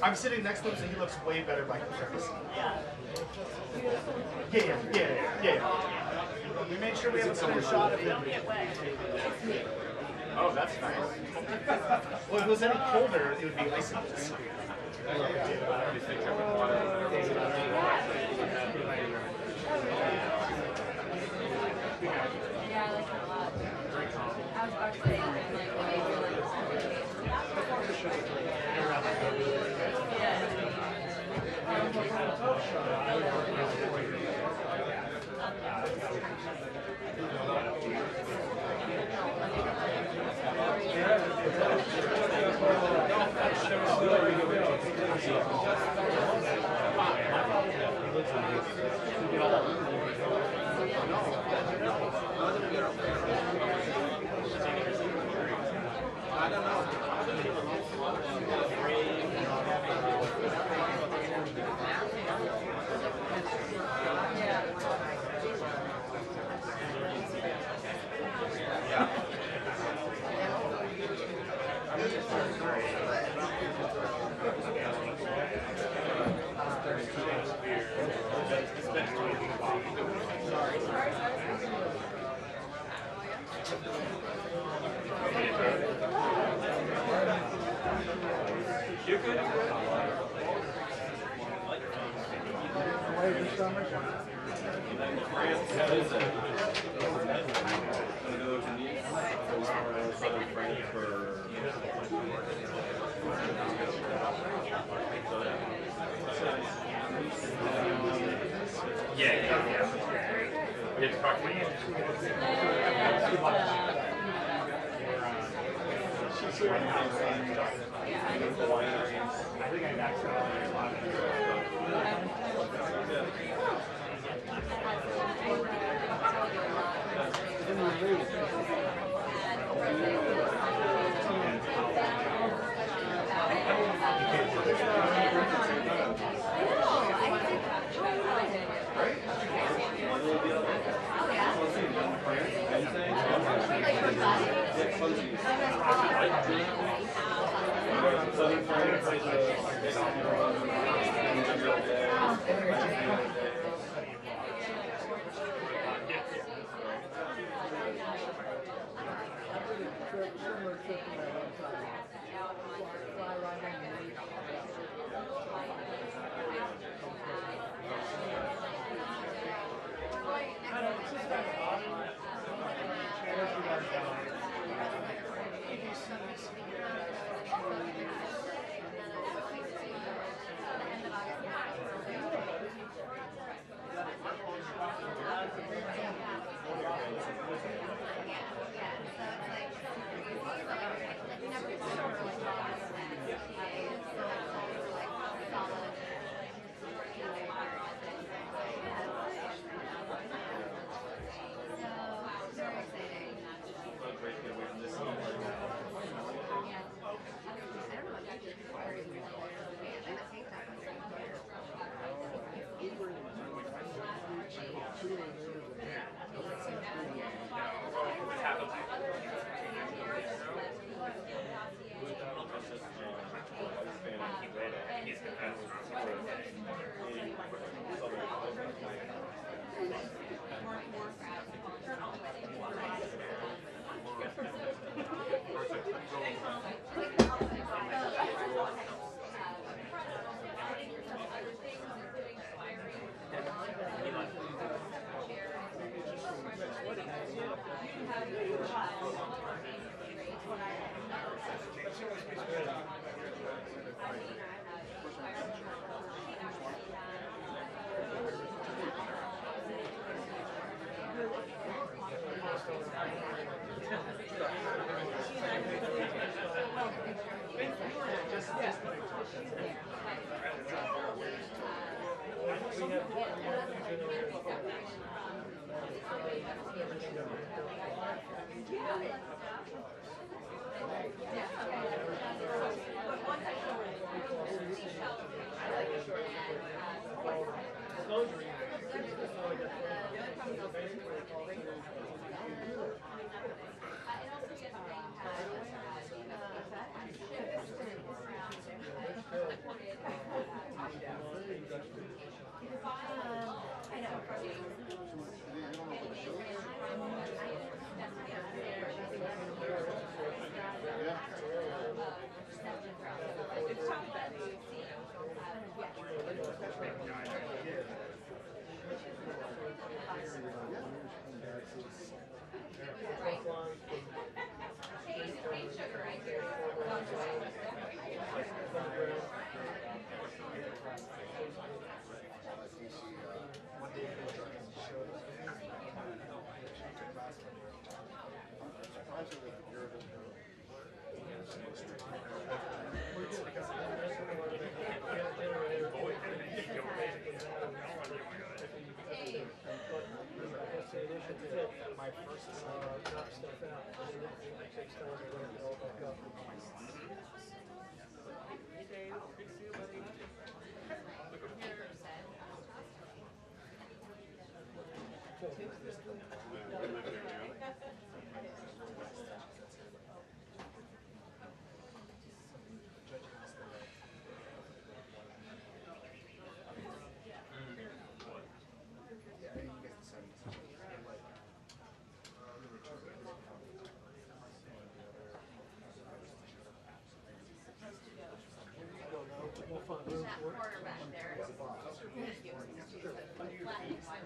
I'm sitting next to him, so he looks way better by comparison. Yeah. We made sure we have a clear shot of him. Oh, that's nice. Well, if it was any colder, it would be icy. Yeah, I like it a lot. I was saying,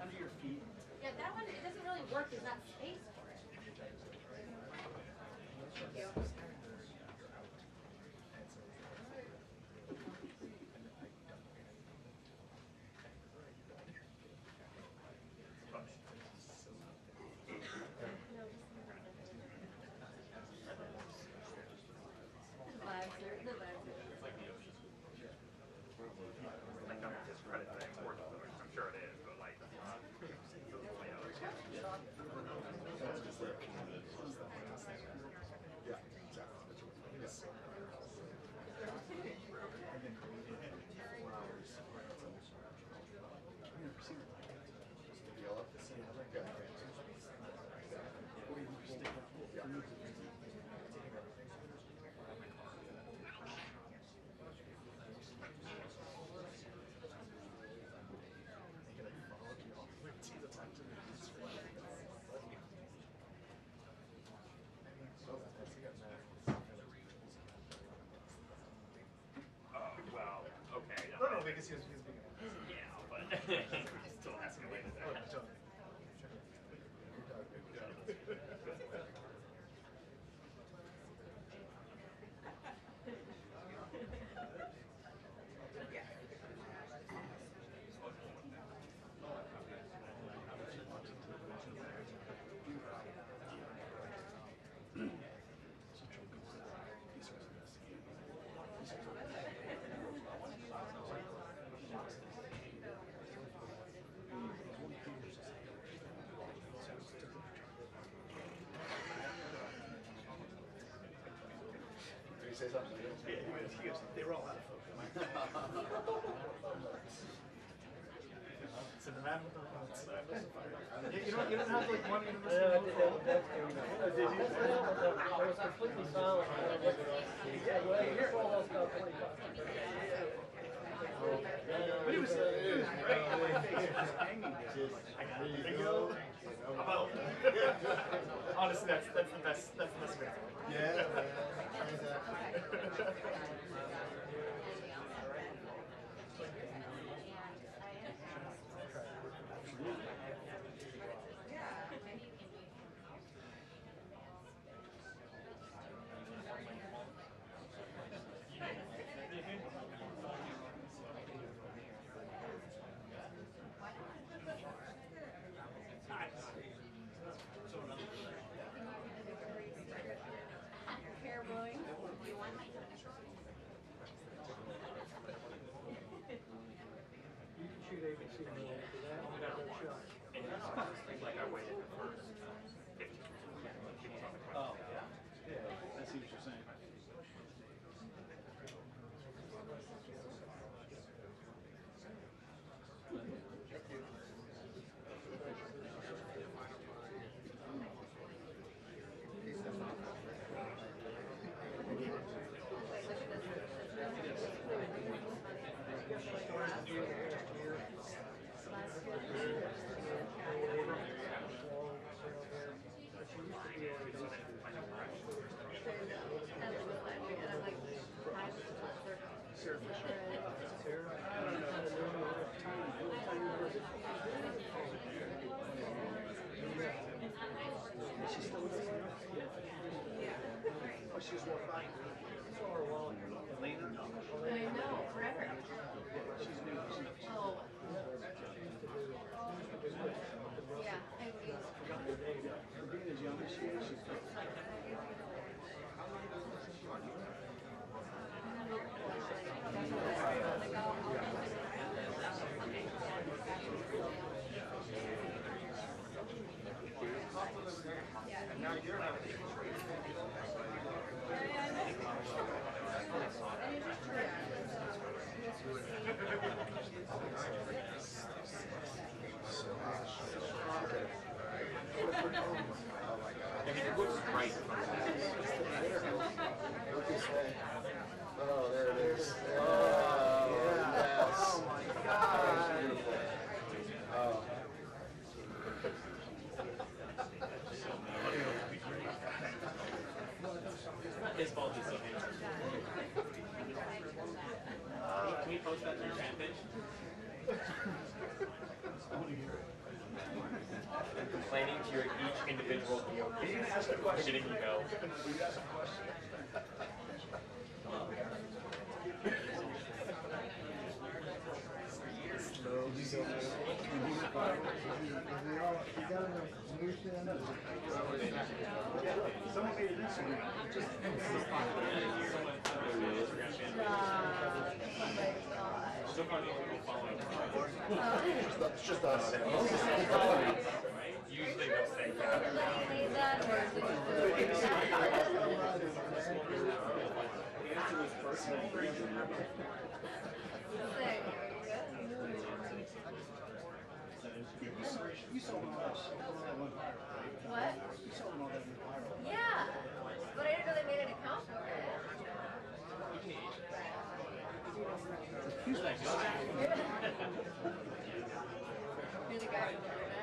Under your feet. Yeah, that one, it doesn't really work. There's not space for it. Thank you. Because he was being yeah, but still escalated that. Say something. Yeah, he goes, they were all out of focus. It's an you don't have like one university. I was completely silent. Yeah, well, your phone was about 45. But it was right in my face. Just hanging there. I got it. There you go. About. Honestly, that's the best. That's the best way. Yeah, exactly. Hair blowing. You can shoot ABC after that. I'm not going to shot. And like I waited for She's more fine. Lena? I know, forever. She's new. Oh. Yeah, I agree. For being as young as she is, she's good. And now you're not. It looks right. Oh, there it is. Oh, yes. Oh my God. Beautiful. Oh. His fault is so handsome. Can we post that to your fan page? Complaining to your each individual DOP. Getting email. Someone made an Instagram. It's just us. Usually they'll say You saw all that shit. What? You saw all that viral. Yeah, but I didn't know they made an account for it. Who's that guy? You're the guy from the internet.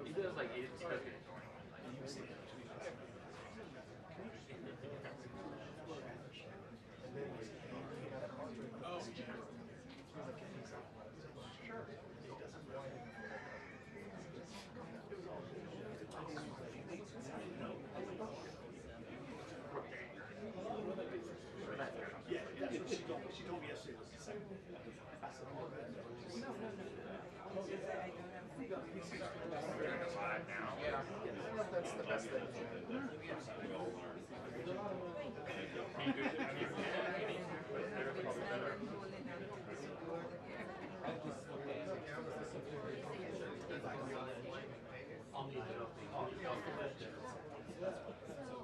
He does like 8 spoken. Yeah, that's what she told me. She told me yesterday was the second. I said, oh, man. Yeah. I don't know if that's the best thing.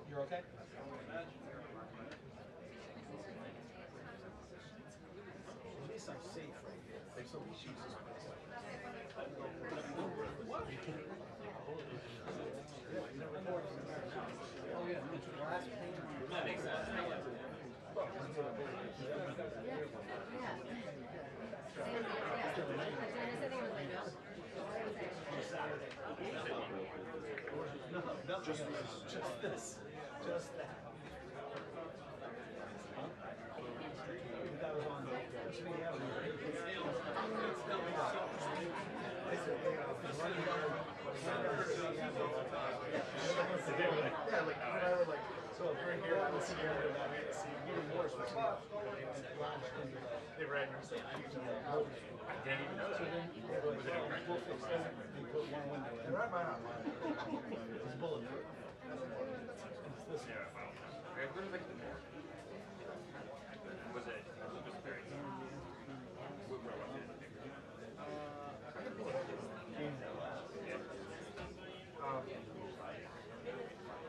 You're okay? At least I'm safe right here. If somebody shoots this place. Oh, yeah. Last payment. That makes sense. Yeah. No, just this. Just that. That was on Yeah, like when I were like, so if we're here, I was here, and I made it seem even worse. They ran your same I didn't even know that. Was it a prank? They ran mine online. It's bulletproof. Yeah, well, okay, what is it? Was it just very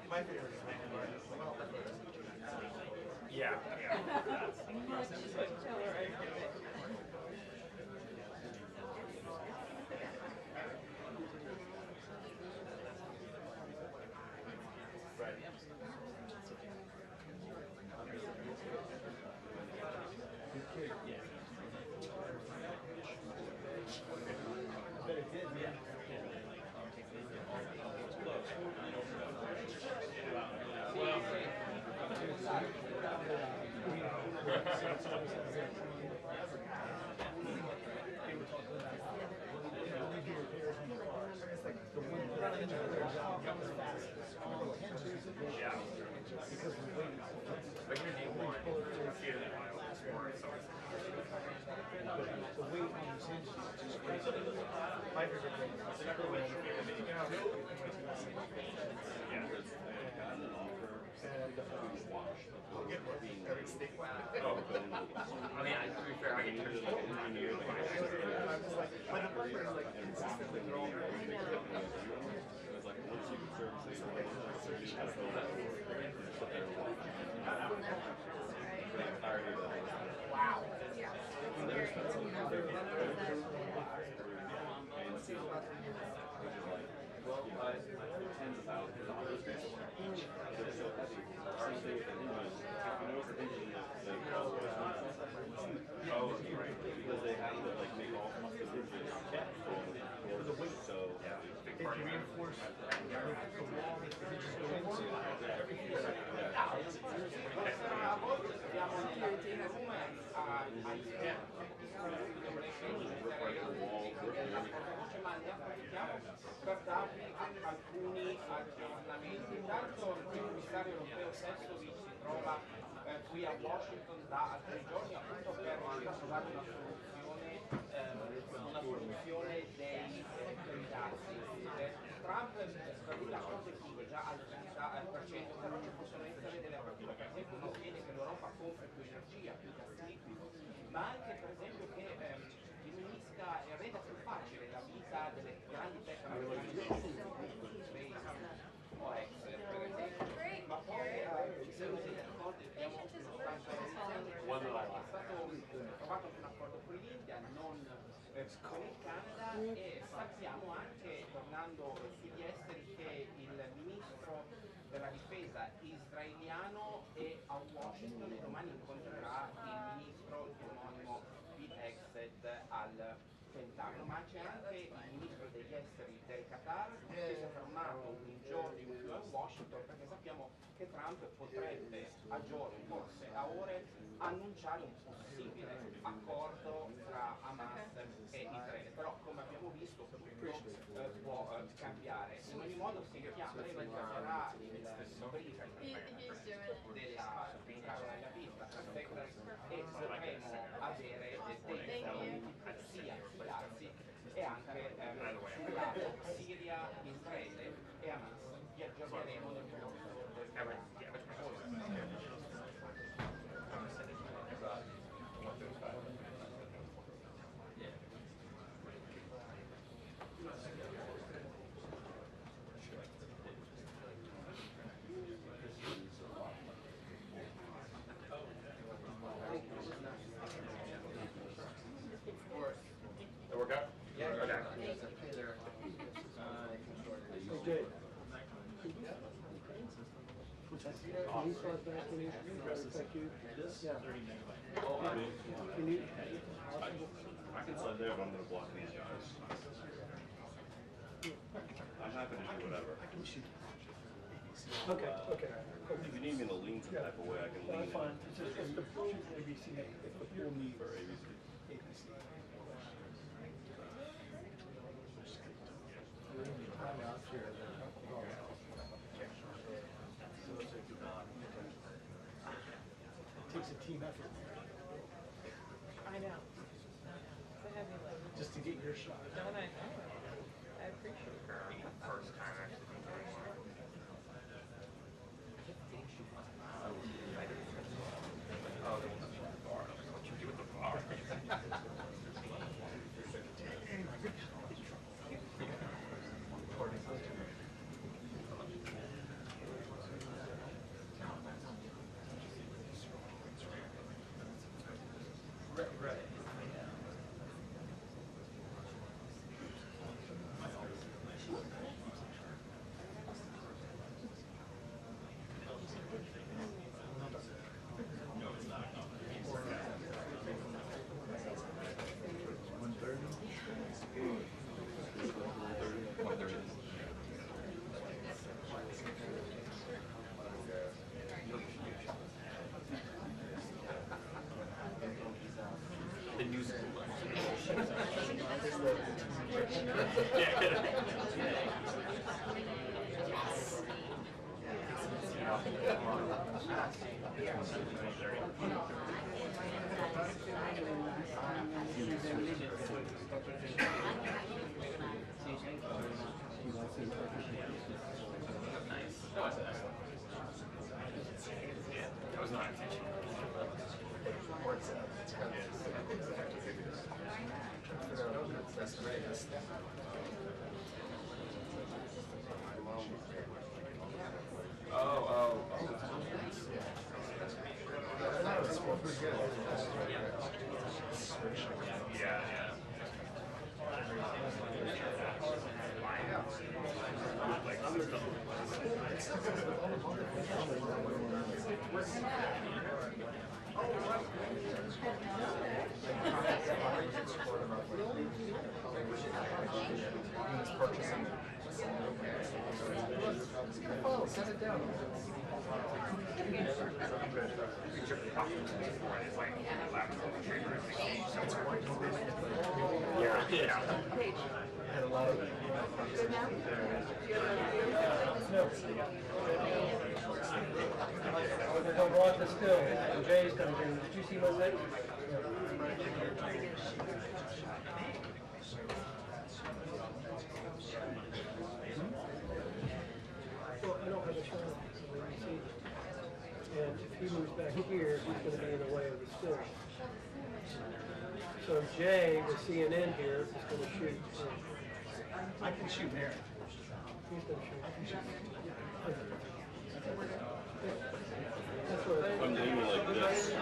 My favorite is making mine. Well, yeah, yeah. But you need one here in Ohio or somewhere. my favorite thing is every state. Oh, I mean, to be fair, I get turned on here. I'm just like, but the problem is like consistently they're all Wow. Oh, right. Because they have to like make all the bridges for the weight. So yeah, big part of it. reinforce the wall that the bridges go into. Per darvi alcuni aggiornamenti. Intanto il commissario europeo Sefcovic si trova qui a Washington da alcuni giorni appunto per trovare una soluzione dei dazi. Trump per lui la cosa è che già al 30% però ci possono essere delle aperture, per esempio non chiede che l'Europa compri più energia, più gas liquido, ma anche per esempio che diminuisca e renda più facile la vita delle grandi tecnologie o Excel per esempio, ma poi se non siete d'accordo abbiamo è stato trovato un accordo con l'India, non con il Canada e sappiamo anche, tornando sugli esteri, che il ministro della difesa israeliano è a Washington e domani incontrerà il ministro omonimo di Exet al Pentagono, ma c'è anche il ministro degli esteri del Qatar che si è fermato un giorno in più a Washington perché sappiamo che Trump potrebbe a giorni, forse a ore, annunciare un possibile accordo tra Hamas e Israele, però come abbiamo visto tutto può cambiare. In ogni modo si chiama, lei mangerà il briefing della Karoline Leavitt, la Secretary, e potremo avere dei commenti sia sui dazi e anche sul lato Siria, Israele e Hamas. Vi aggiorneremo nel corso del It work out? Yeah. Okay. Okay. Can you start back in here? Thank you. Yeah. Can you? I can send there, but I'm going to block these guys. I'm happy to do whatever. Okay, okay. Cool. If you need me to lean some type of way, I can lean That's fine. in. It's just it's the ABC. It's the full need. For ABC. It takes a team effort. I know. It's a heavy lift. Just to get your shot. Don't I? I appreciate it. First time actually. Oh, the bar. What you do with the bar? Right. The news. That was not intentional. That's great. Oh. Yeah. Set it down. Yeah. Had a lot of it. Don't walk the still. Jay's coming in. Did you see what's that? Well, I don't have a shot. And if he moves back here, he's going to be in the way of the still. So Jay, with CNN here, is going to shoot. I can shoot there. He's going to shoot. I can shoot. That's what I'm leaning like this.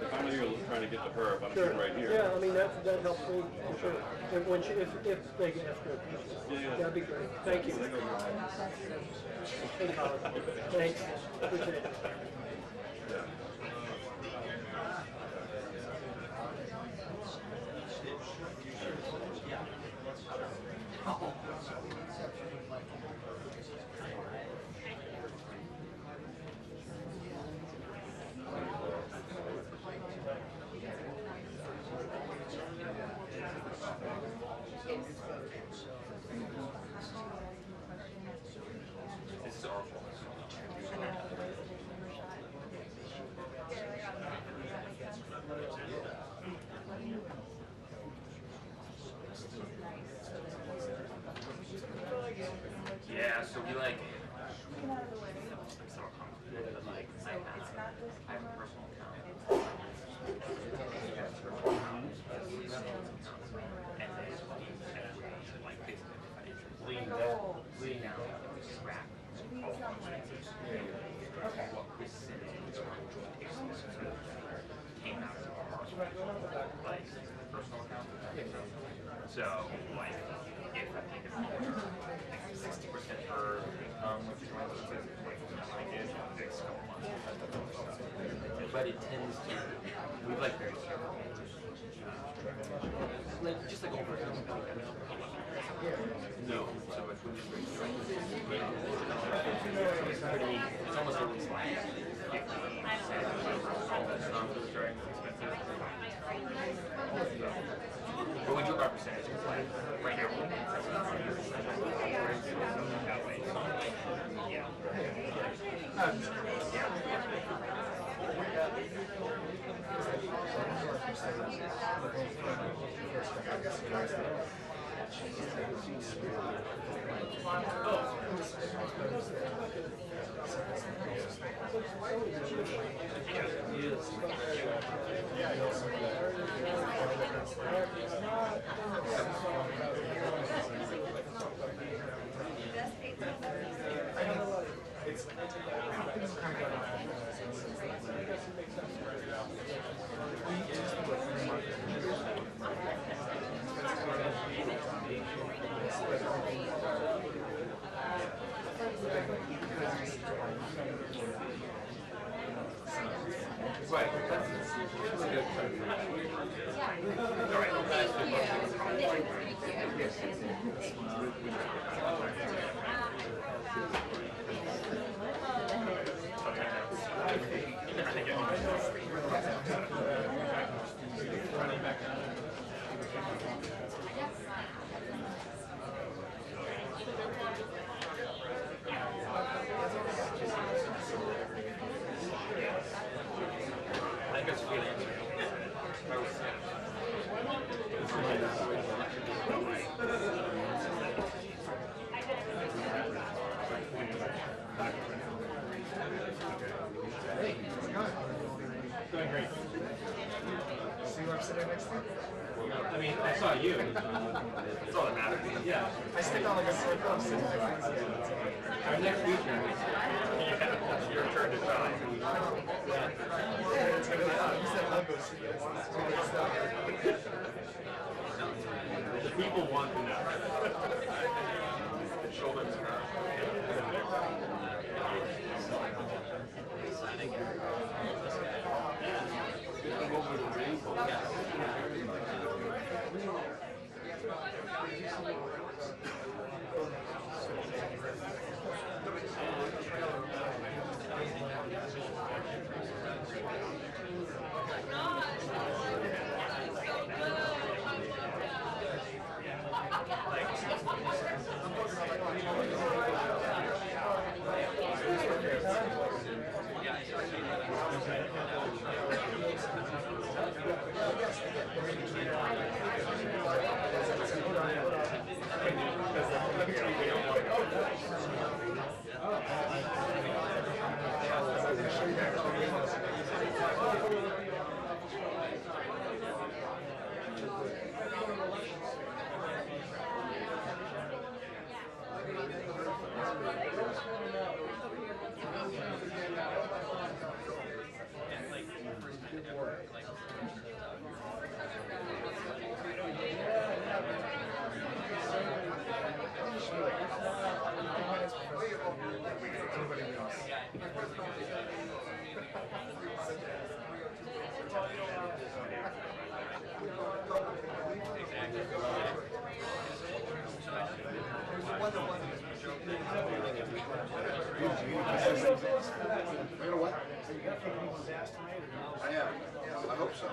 If I'm here trying to get to her, if I'm sure. sitting right here. Yeah, I mean, that helps me, for sure. And when if they get after it, that'd be great. Thank you. Thanks. Appreciate it. Yeah, so we like. I have a personal account. And then like basically lean down, scrap all functions. What percentage came out of our like personal account. So like if I think it's 60% for which is one of those things like I did the next couple months. But it tends to we like very careful. Like just the gold version? No. So it's pretty, it's almost always like 50 cents all the stuff is very expensive. But we do our percentages like right now. That way. Yeah. Right. Doing great. See who I'm sitting next to? I mean, I saw you. That's all that matters. Yeah. I stick out like a sore thumb sitting next to you. Our next feature. Yeah, your turn to shine. It's gonna be out. You said logo, so yes, it's too good stuff. The people want to know. Shoulders You know what? I am. I hope so.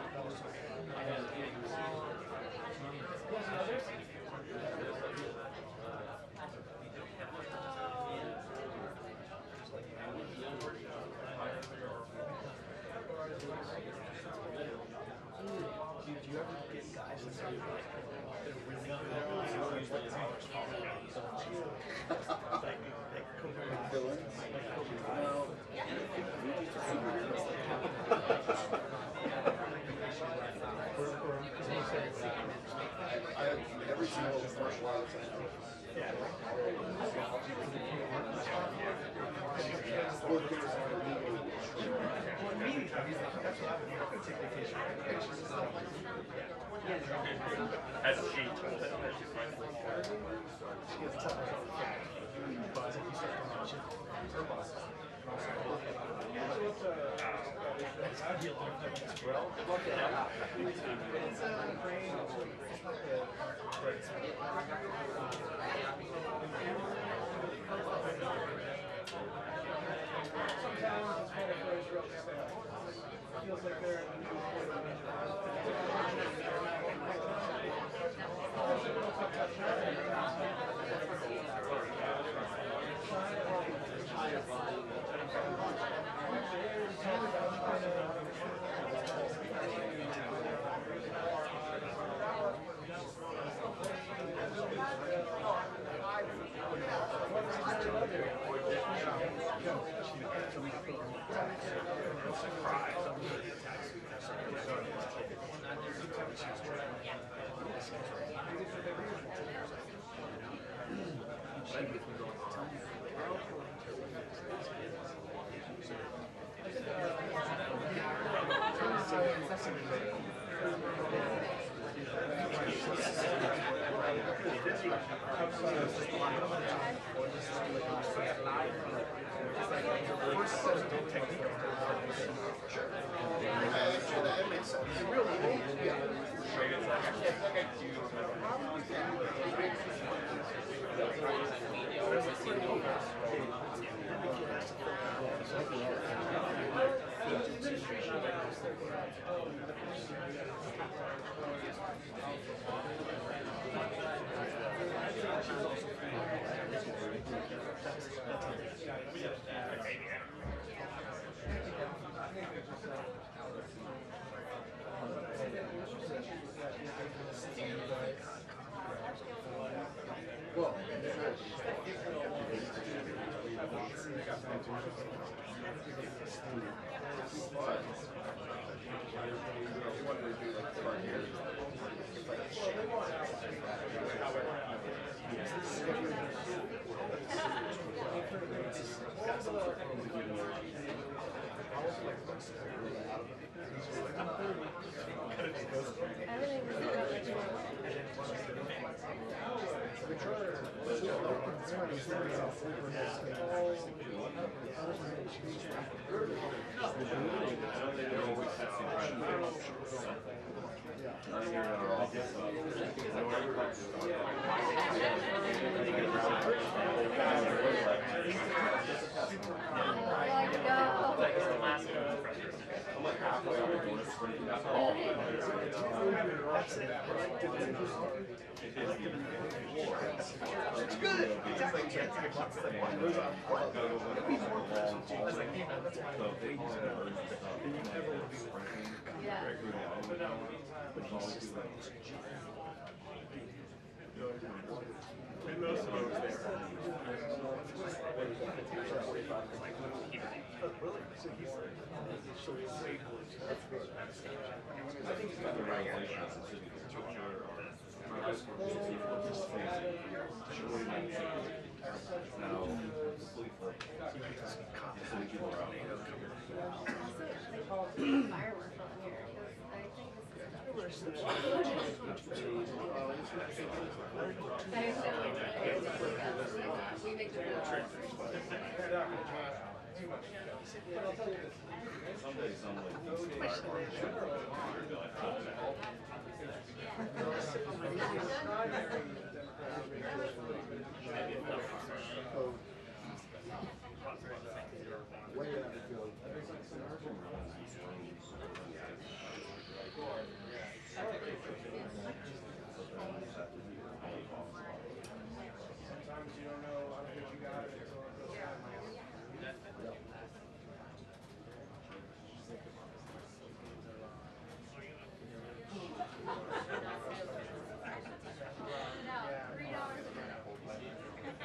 Do you ever get guys that say that are really good? Like Kobe Bryant. Villains? I have every single martial arts I know. Yeah. as she told it, that she's fine. She has tough as a cat. But if you start to mention her boss. Feels like they're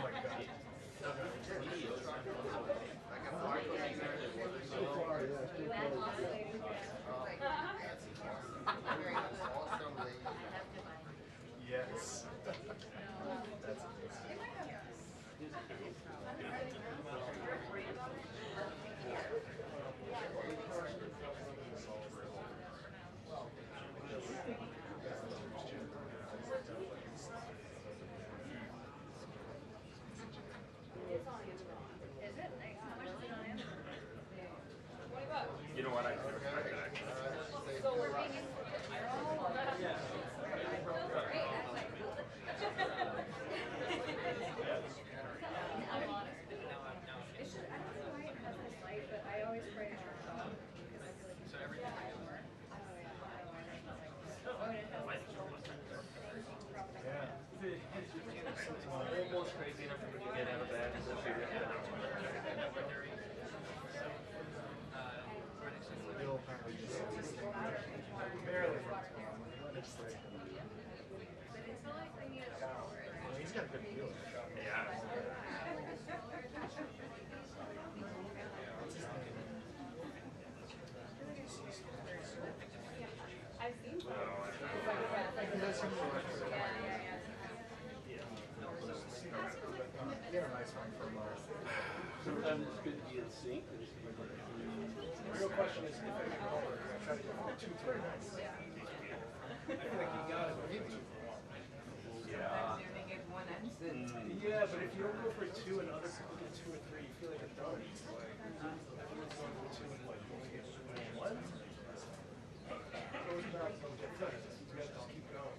my God. almost crazy enough for when you get out of bed and go figure out the next one. Bill apparently just barely runs one. He's got a good feel. Yeah. I've seen Oh, I Get a nice one from Sometimes it's good to be in sync. the real question is if I can hold it, I try to get 2 3 nights. I feel like you got it, but even 2 for 1. Yeah, but if you don't go for 2 and other people get 2 or 3, you feel like a dummy. Like, everyone's going for 2 and like, you only get 1. Those jobs don't get done. You gotta just keep going.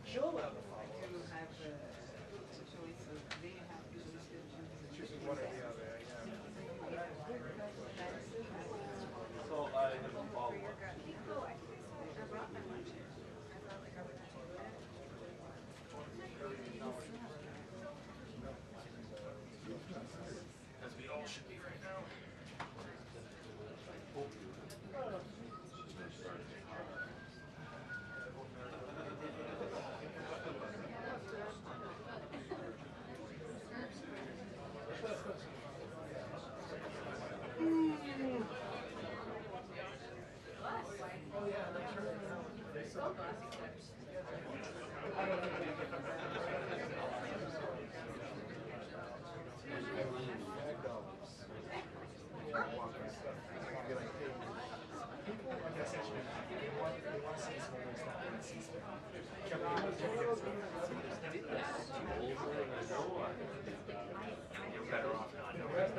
She'll allow the follow-ups. Choosing one or the other, yeah. So I have a follow-up. As we all should be right now. You're better off not knowing.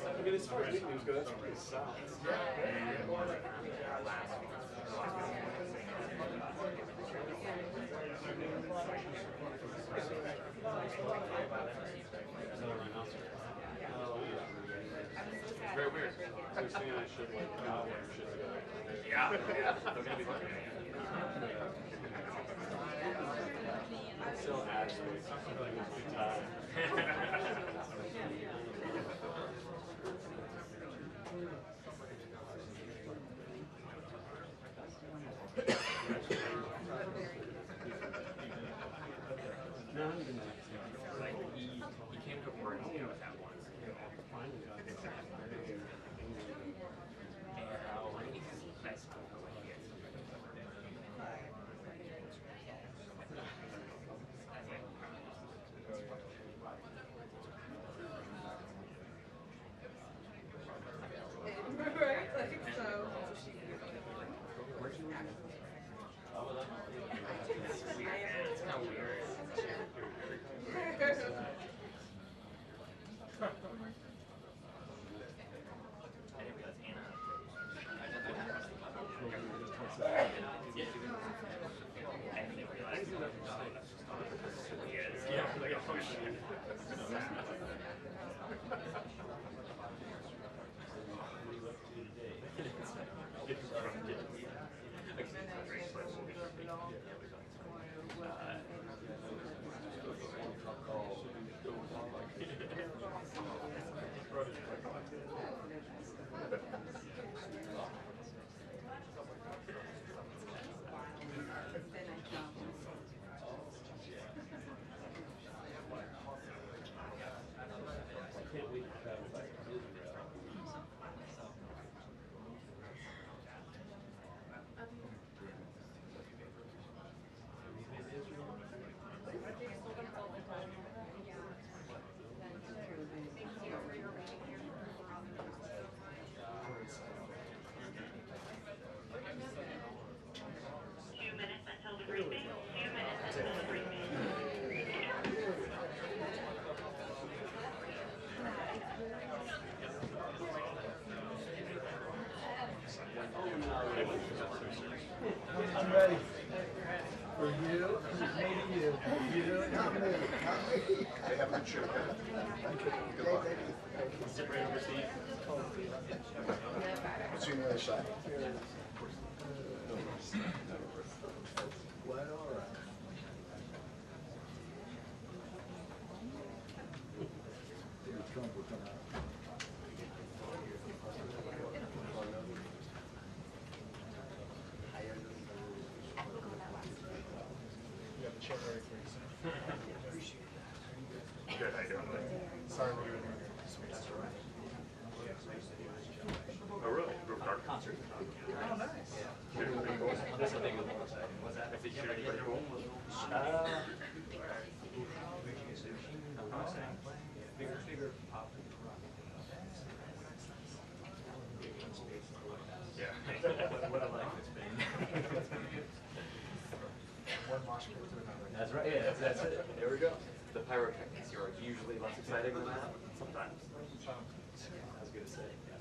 I mean, as far as nicknames go, that's pretty solid. Very weird. So you're saying I should like not wear shit together. Yeah, yeah. They're gonna be looking at you. Still adds to it. Something like it's good time. Like he came to work with that once. And he's nice. Right? Like so. It's weird, man. It's kind of weird. I didn't realize Anna. I didn't realize. Yeah, like a function. I'm ready. For you, maybe you. You, not me. They have a good shirt. Good luck. Sit right over Steve. What's on the other side? Well, all right. Trump will come out. You have the chair ready for you, sir. Appreciate that. Good, how you doing? Sorry we were doing that's all right. Oh, really? Group art concert? Oh, nice. Good. That's a big one. What's that? I think you're pretty cool. Bigger pop. Yeah. What a life it's been. One mosh pit to another. That's right. Yeah, that's it. There we go. The pyrotechnics are usually less exciting than that. Sometimes. I was gonna say. Yeah.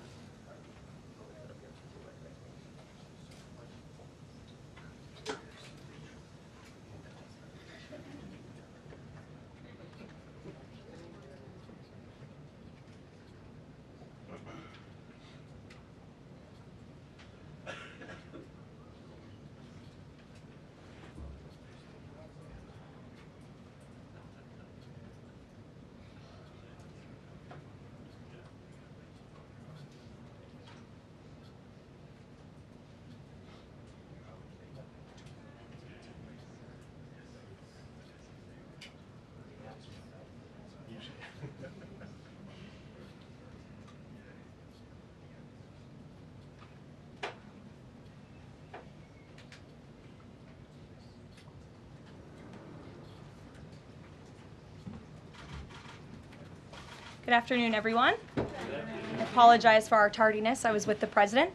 Good afternoon, everyone. I apologize for our tardiness. I was with the president.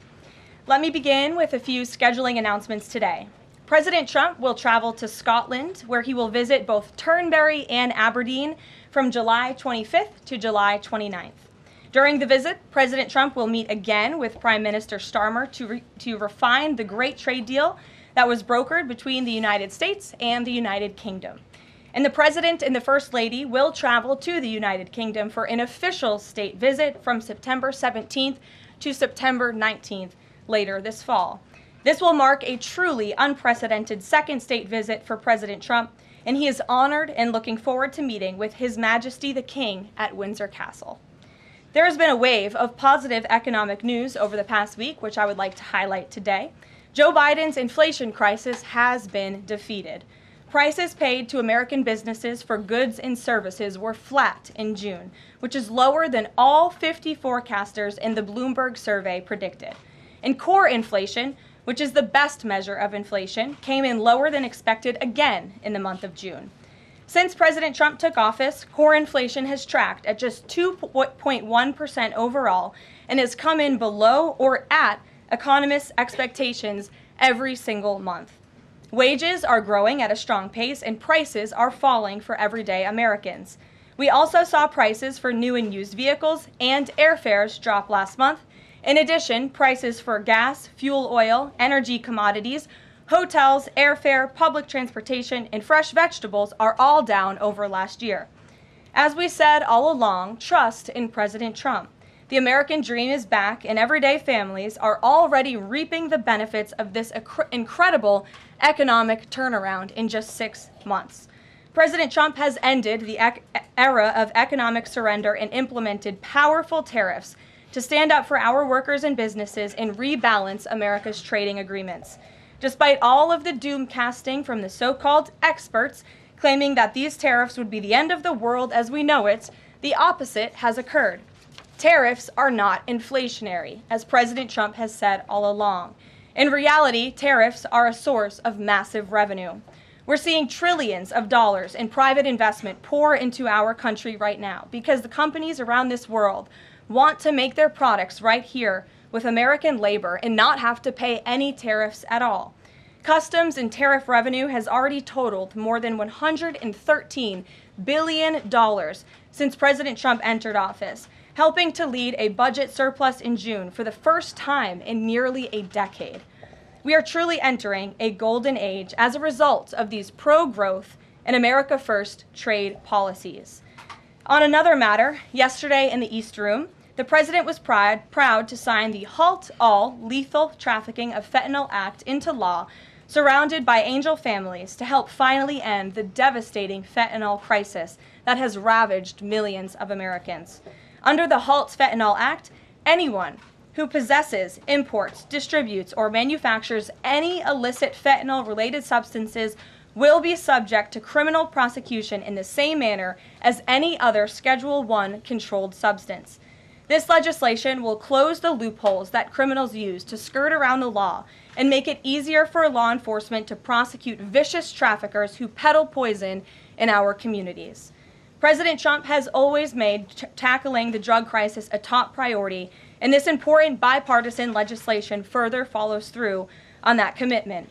Let me begin with a few scheduling announcements today. President Trump will travel to Scotland, where he will visit both Turnberry and Aberdeen from July 25th to July 29th. During the visit, President Trump will meet again with Prime Minister Starmer to refine the great trade deal that was brokered between the United States and the United Kingdom. And the President and the First Lady will travel to the United Kingdom for an official state visit from September 17th to September 19th later this fall. This will mark a truly unprecedented second state visit for President Trump, and he is honored and looking forward to meeting with His Majesty the King at Windsor Castle. There has been a wave of positive economic news over the past week, which I would like to highlight today. Joe Biden's inflation crisis has been defeated. Prices paid to American businesses for goods and services were flat in June, which is lower than all 50 forecasters in the Bloomberg survey predicted. And core inflation, which is the best measure of inflation, came in lower than expected again in the month of June. Since President Trump took office, core inflation has tracked at just 2.1% overall and has come in below or at economists' expectations every single month. Wages are growing at a strong pace and prices are falling for everyday Americans. We also saw prices for new and used vehicles and airfares drop last month. In addition, prices for gas, fuel oil, energy commodities, hotels, airfare, public transportation, and fresh vegetables are all down over last year. As we said all along, trust in President Trump. The American dream is back, and everyday families are already reaping the benefits of this incredible economic turnaround in just 6 months. President Trump has ended the era of economic surrender and implemented powerful tariffs to stand up for our workers and businesses and rebalance America's trading agreements. Despite all of the doom casting from the so-called experts claiming that these tariffs would be the end of the world as we know it, the opposite has occurred. Tariffs are not inflationary, as President Trump has said all along. In reality, tariffs are a source of massive revenue. We're seeing trillions of dollars in private investment pour into our country right now because the companies around this world want to make their products right here with American labor and not have to pay any tariffs at all. Customs and tariff revenue has already totaled more than $113 billion since President Trump entered office, helping to lead a budget surplus in June for the first time in nearly a decade. We are truly entering a golden age as a result of these pro-growth and America First trade policies. On another matter, yesterday in the East Room, the president was proud to sign the Halt All Lethal Trafficking of Fentanyl Act into law, surrounded by angel families to help finally end the devastating fentanyl crisis that has ravaged millions of Americans. Under the Halt Fentanyl Act, anyone who possesses, imports, distributes, or manufactures any illicit fentanyl-related substances will be subject to criminal prosecution in the same manner as any other Schedule I controlled substance. This legislation will close the loopholes that criminals use to skirt around the law and make it easier for law enforcement to prosecute vicious traffickers who peddle poison in our communities. President Trump has always made tackling the drug crisis a top priority, and this important bipartisan legislation further follows through on that commitment.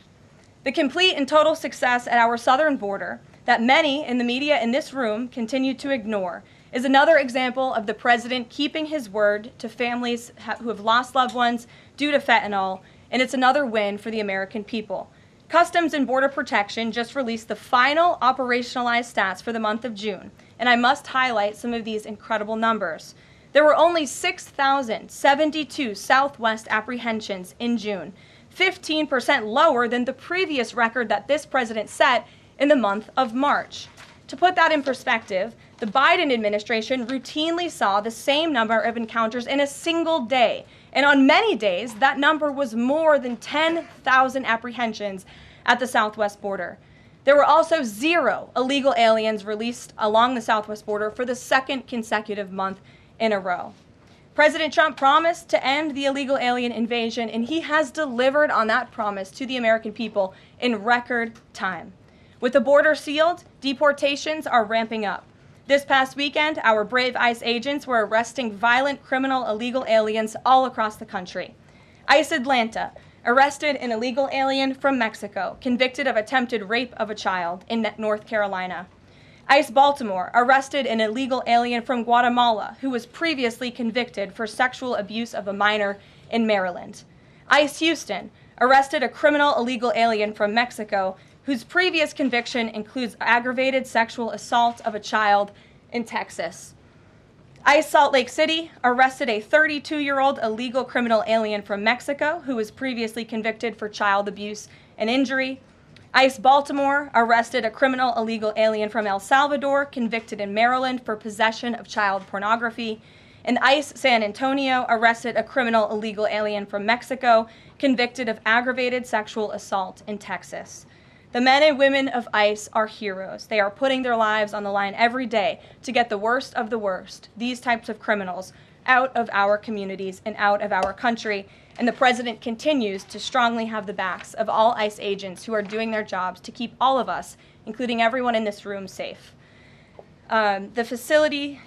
The complete and total success at our southern border that many in the media in this room continue to ignore is another example of the president keeping his word to families who have lost loved ones due to fentanyl, and it's another win for the American people. Customs and Border Protection just released the final operationalized stats for the month of June, and I must highlight some of these incredible numbers. There were only 6,072 Southwest apprehensions in June, 15% lower than the previous record that this president set in the month of March. To put that in perspective, the Biden administration routinely saw the same number of encounters in a single day, and on many days, that number was more than 10,000 apprehensions at the Southwest border. There were also 0 illegal aliens released along the Southwest border for the second consecutive month in a row. President Trump promised to end the illegal alien invasion, and he has delivered on that promise to the American people in record time. With the border sealed, deportations are ramping up. This past weekend, our brave ICE agents were arresting violent criminal illegal aliens all across the country. ICE Atlanta arrested an illegal alien from Mexico, convicted of attempted rape of a child in North Carolina. ICE Baltimore arrested an illegal alien from Guatemala who was previously convicted for sexual abuse of a minor in Maryland. ICE Houston arrested a criminal illegal alien from Mexico whose previous conviction includes aggravated sexual assault of a child in Texas. ICE Salt Lake City arrested a 32-year-old illegal criminal alien from Mexico who was previously convicted for child abuse and injury. ICE Baltimore arrested a criminal illegal alien from El Salvador convicted in Maryland for possession of child pornography. And ICE San Antonio arrested a criminal illegal alien from Mexico convicted of aggravated sexual assault in Texas. The men and women of ICE are heroes. They are putting their lives on the line every day to get the worst of the worst, these types of criminals, out of our communities and out of our country. And the president continues to strongly have the backs of all ICE agents who are doing their jobs to keep all of us, including everyone in this room, safe. The facility,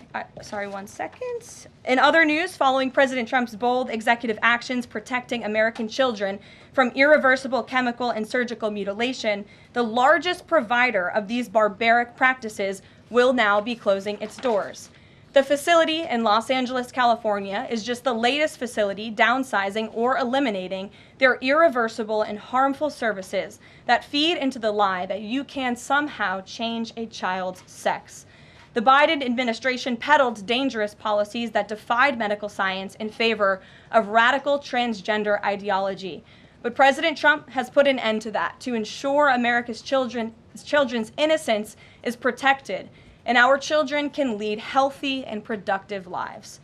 one second. In other news, following President Trump's bold executive actions protecting American children from irreversible chemical and surgical mutilation, the largest provider of these barbaric practices will now be closing its doors. The facility in Los Angeles, California, is just the latest facility downsizing or eliminating their irreversible and harmful services that feed into the lie that you can somehow change a child's sex. The Biden administration peddled dangerous policies that defied medical science in favor of radical transgender ideology. But President Trump has put an end to that to ensure America's children's innocence is protected and our children can lead healthy and productive lives.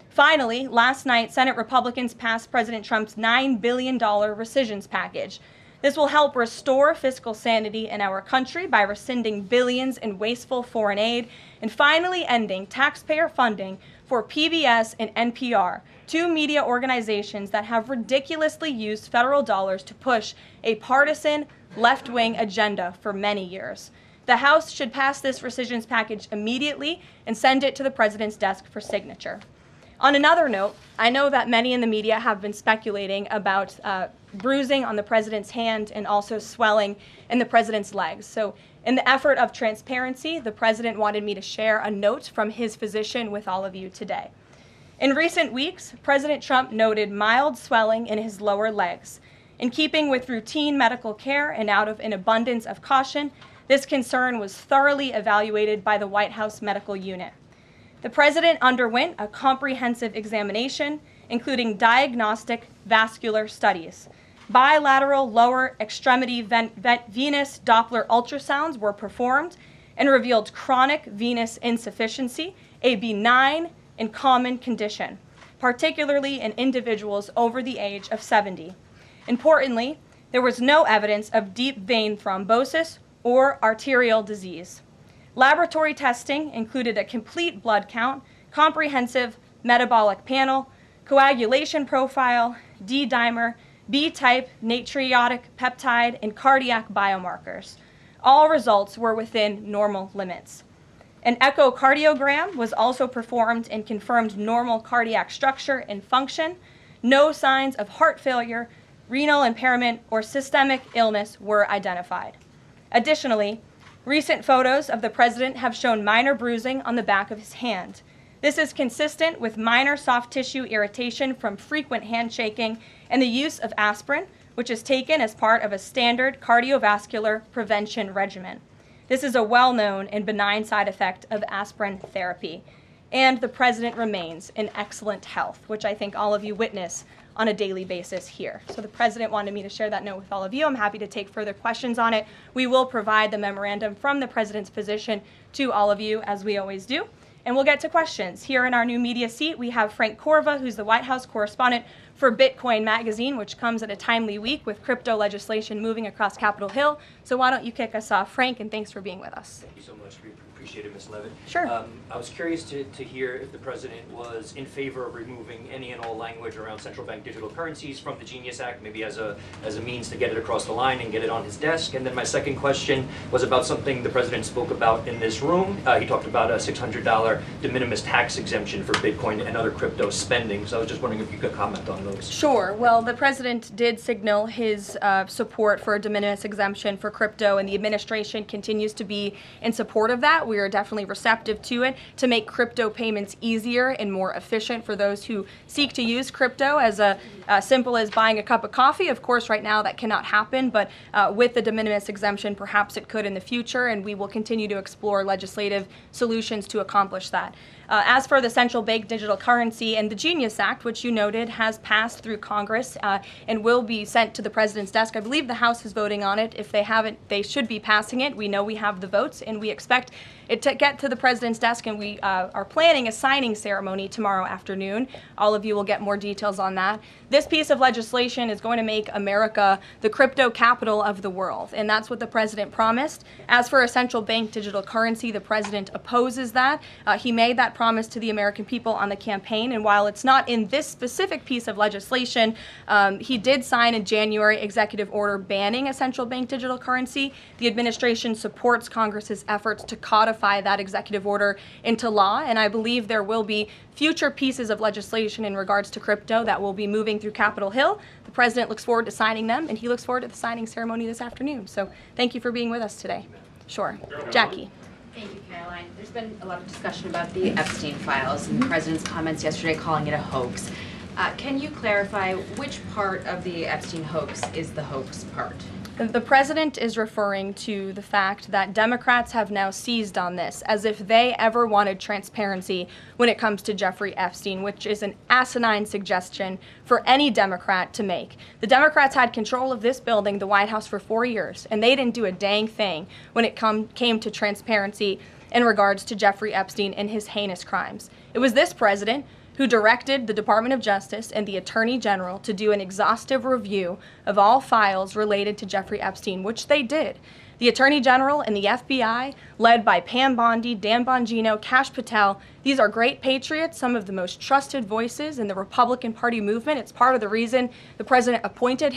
Finally, last night, Senate Republicans passed President Trump's $9 billion rescissions package. This will help restore fiscal sanity in our country by rescinding billions in wasteful foreign aid and finally ending taxpayer funding for PBS and NPR, two media organizations that have ridiculously used federal dollars to push a partisan left-wing agenda for many years. The House should pass this rescissions package immediately and send it to the president's desk for signature. On another note, I know that many in the media have been speculating about bruising on the president's hand and also swelling in the president's legs. So in the effort of transparency, the president wanted me to share a note from his physician with all of you today. In recent weeks, President Trump noted mild swelling in his lower legs. In keeping with routine medical care and out of an abundance of caution, this concern was thoroughly evaluated by the White House medical unit. The president underwent a comprehensive examination, including diagnostic vascular studies. Bilateral lower extremity venous Doppler ultrasounds were performed and revealed chronic venous insufficiency, a benign and common condition, particularly in individuals over the age of 70. Importantly, there was no evidence of deep vein thrombosis or arterial disease. Laboratory testing included a complete blood count, comprehensive metabolic panel, coagulation profile, D-dimer, B-type natriuretic peptide, and cardiac biomarkers. All results were within normal limits. An echocardiogram was also performed and confirmed normal cardiac structure and function. No signs of heart failure, renal impairment, or systemic illness were identified. Additionally, recent photos of the president have shown minor bruising on the back of his hand. This is consistent with minor soft tissue irritation from frequent handshaking and the use of aspirin, which is taken as part of a standard cardiovascular prevention regimen. This is a well-known and benign side effect of aspirin therapy. And the president remains in excellent health, which I think all of you witness on a daily basis here. So the president wanted me to share that note with all of you. I'm happy to take further questions on it. We will provide the memorandum from the president's position to all of you, as we always do. And we'll get to questions. Here in our new media seat, we have Frank Corva, who's the White House correspondent for Bitcoin Magazine, which comes at a timely week with crypto legislation moving across Capitol Hill. So why don't you kick us off, Frank, and thanks for being with us. Thank you so much. We appreciate it, Ms. Leavitt. Sure. I was curious to hear if the president was in favor of removing any and all language around central bank digital currencies from the Genius Act, maybe as a means to get it across the line and get it on his desk. And then my second question was about something the president spoke about in this room. He talked about a $600 de minimis tax exemption for Bitcoin and other crypto spending. So I was just wondering if you could comment on those. Sure. Well, the president did signal his support for a de minimis exemption for crypto, and the administration continues to be in support of that. We are definitely receptive to it to make crypto payments easier and more efficient for those who seek to use crypto as simple as buying a cup of coffee. Of course, right now that cannot happen, but with the de minimis exemption, perhaps it could in the future, and we will continue to explore legislative solutions to accomplish that. As for the central bank digital currency and the Genius Act, which you noted has passed through Congress and will be sent to the president's desk. I believe the House is voting on it. If they haven't, they should be passing it. We know we have the votes, and we expect it to get to the president's desk, and we are planning a signing ceremony tomorrow afternoon. All of you will get more details on that. This piece of legislation is going to make America the crypto capital of the world, and that's what the president promised. As for a central bank digital currency, the president opposes that. He made that promise to the American people on the campaign, and while it's not in this specific piece of legislation, he did sign a January executive order banning a central bank digital currency. The administration supports Congress's efforts to codify that executive order into law, and I believe there will be future pieces of legislation in regards to crypto that will be moving through Capitol Hill. The president looks forward to signing them, and he looks forward to the signing ceremony this afternoon. So thank you for being with us today. Sure. Jackie. Thank you, Karoline. There's been a lot of discussion about the Epstein files and the president's comments yesterday calling it a hoax. Can you clarify which part of the Epstein hoax is the hoax part? The president is referring to the fact that Democrats have now seized on this as if they ever wanted transparency when it comes to Jeffrey Epstein, which is an asinine suggestion for any Democrat to make. The Democrats had control of this building, the White House, for 4 years, and they didn't do a dang thing when it came to transparency in regards to Jeffrey Epstein and his heinous crimes. It was this president who directed the Department of Justice and the Attorney General to do an exhaustive review of all files related to Jeffrey Epstein, which they did. The Attorney General and the FBI, led by Pam Bondi, Dan Bongino, Kash Patel, these are great patriots, some of the most trusted voices in the Republican Party movement. It's part of the reason the president appointed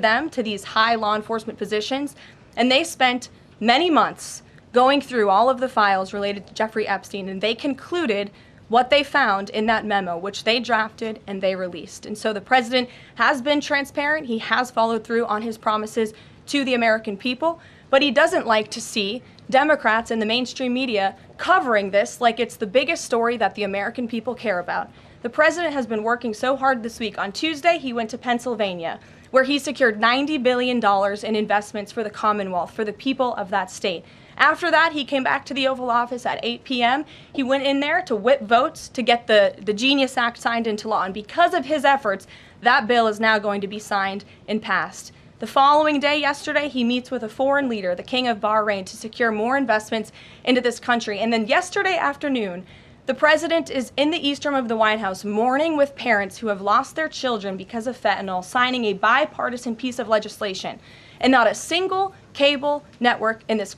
them to these high law enforcement positions, and they spent many months going through all of the files related to Jeffrey Epstein, and they concluded what they found in that memo, which they drafted and they released. And so the president has been transparent. He has followed through on his promises to the American people, but he doesn't like to see Democrats and the mainstream media covering this like it's the biggest story that the American people care about. The president has been working so hard this week. On Tuesday, he went to Pennsylvania, where he secured $90 billion in investments for the Commonwealth, for the people of that state. After that, he came back to the Oval Office at 8 p.m. He went in there to whip votes to get the Genius Act signed into law. And because of his efforts, that bill is now going to be signed and passed. The following day, yesterday, he meets with a foreign leader, the King of Bahrain, to secure more investments into this country. And then yesterday afternoon, the president is in the East Room of the White House mourning with parents who have lost their children because of fentanyl, signing a bipartisan piece of legislation. And not a single cable network in this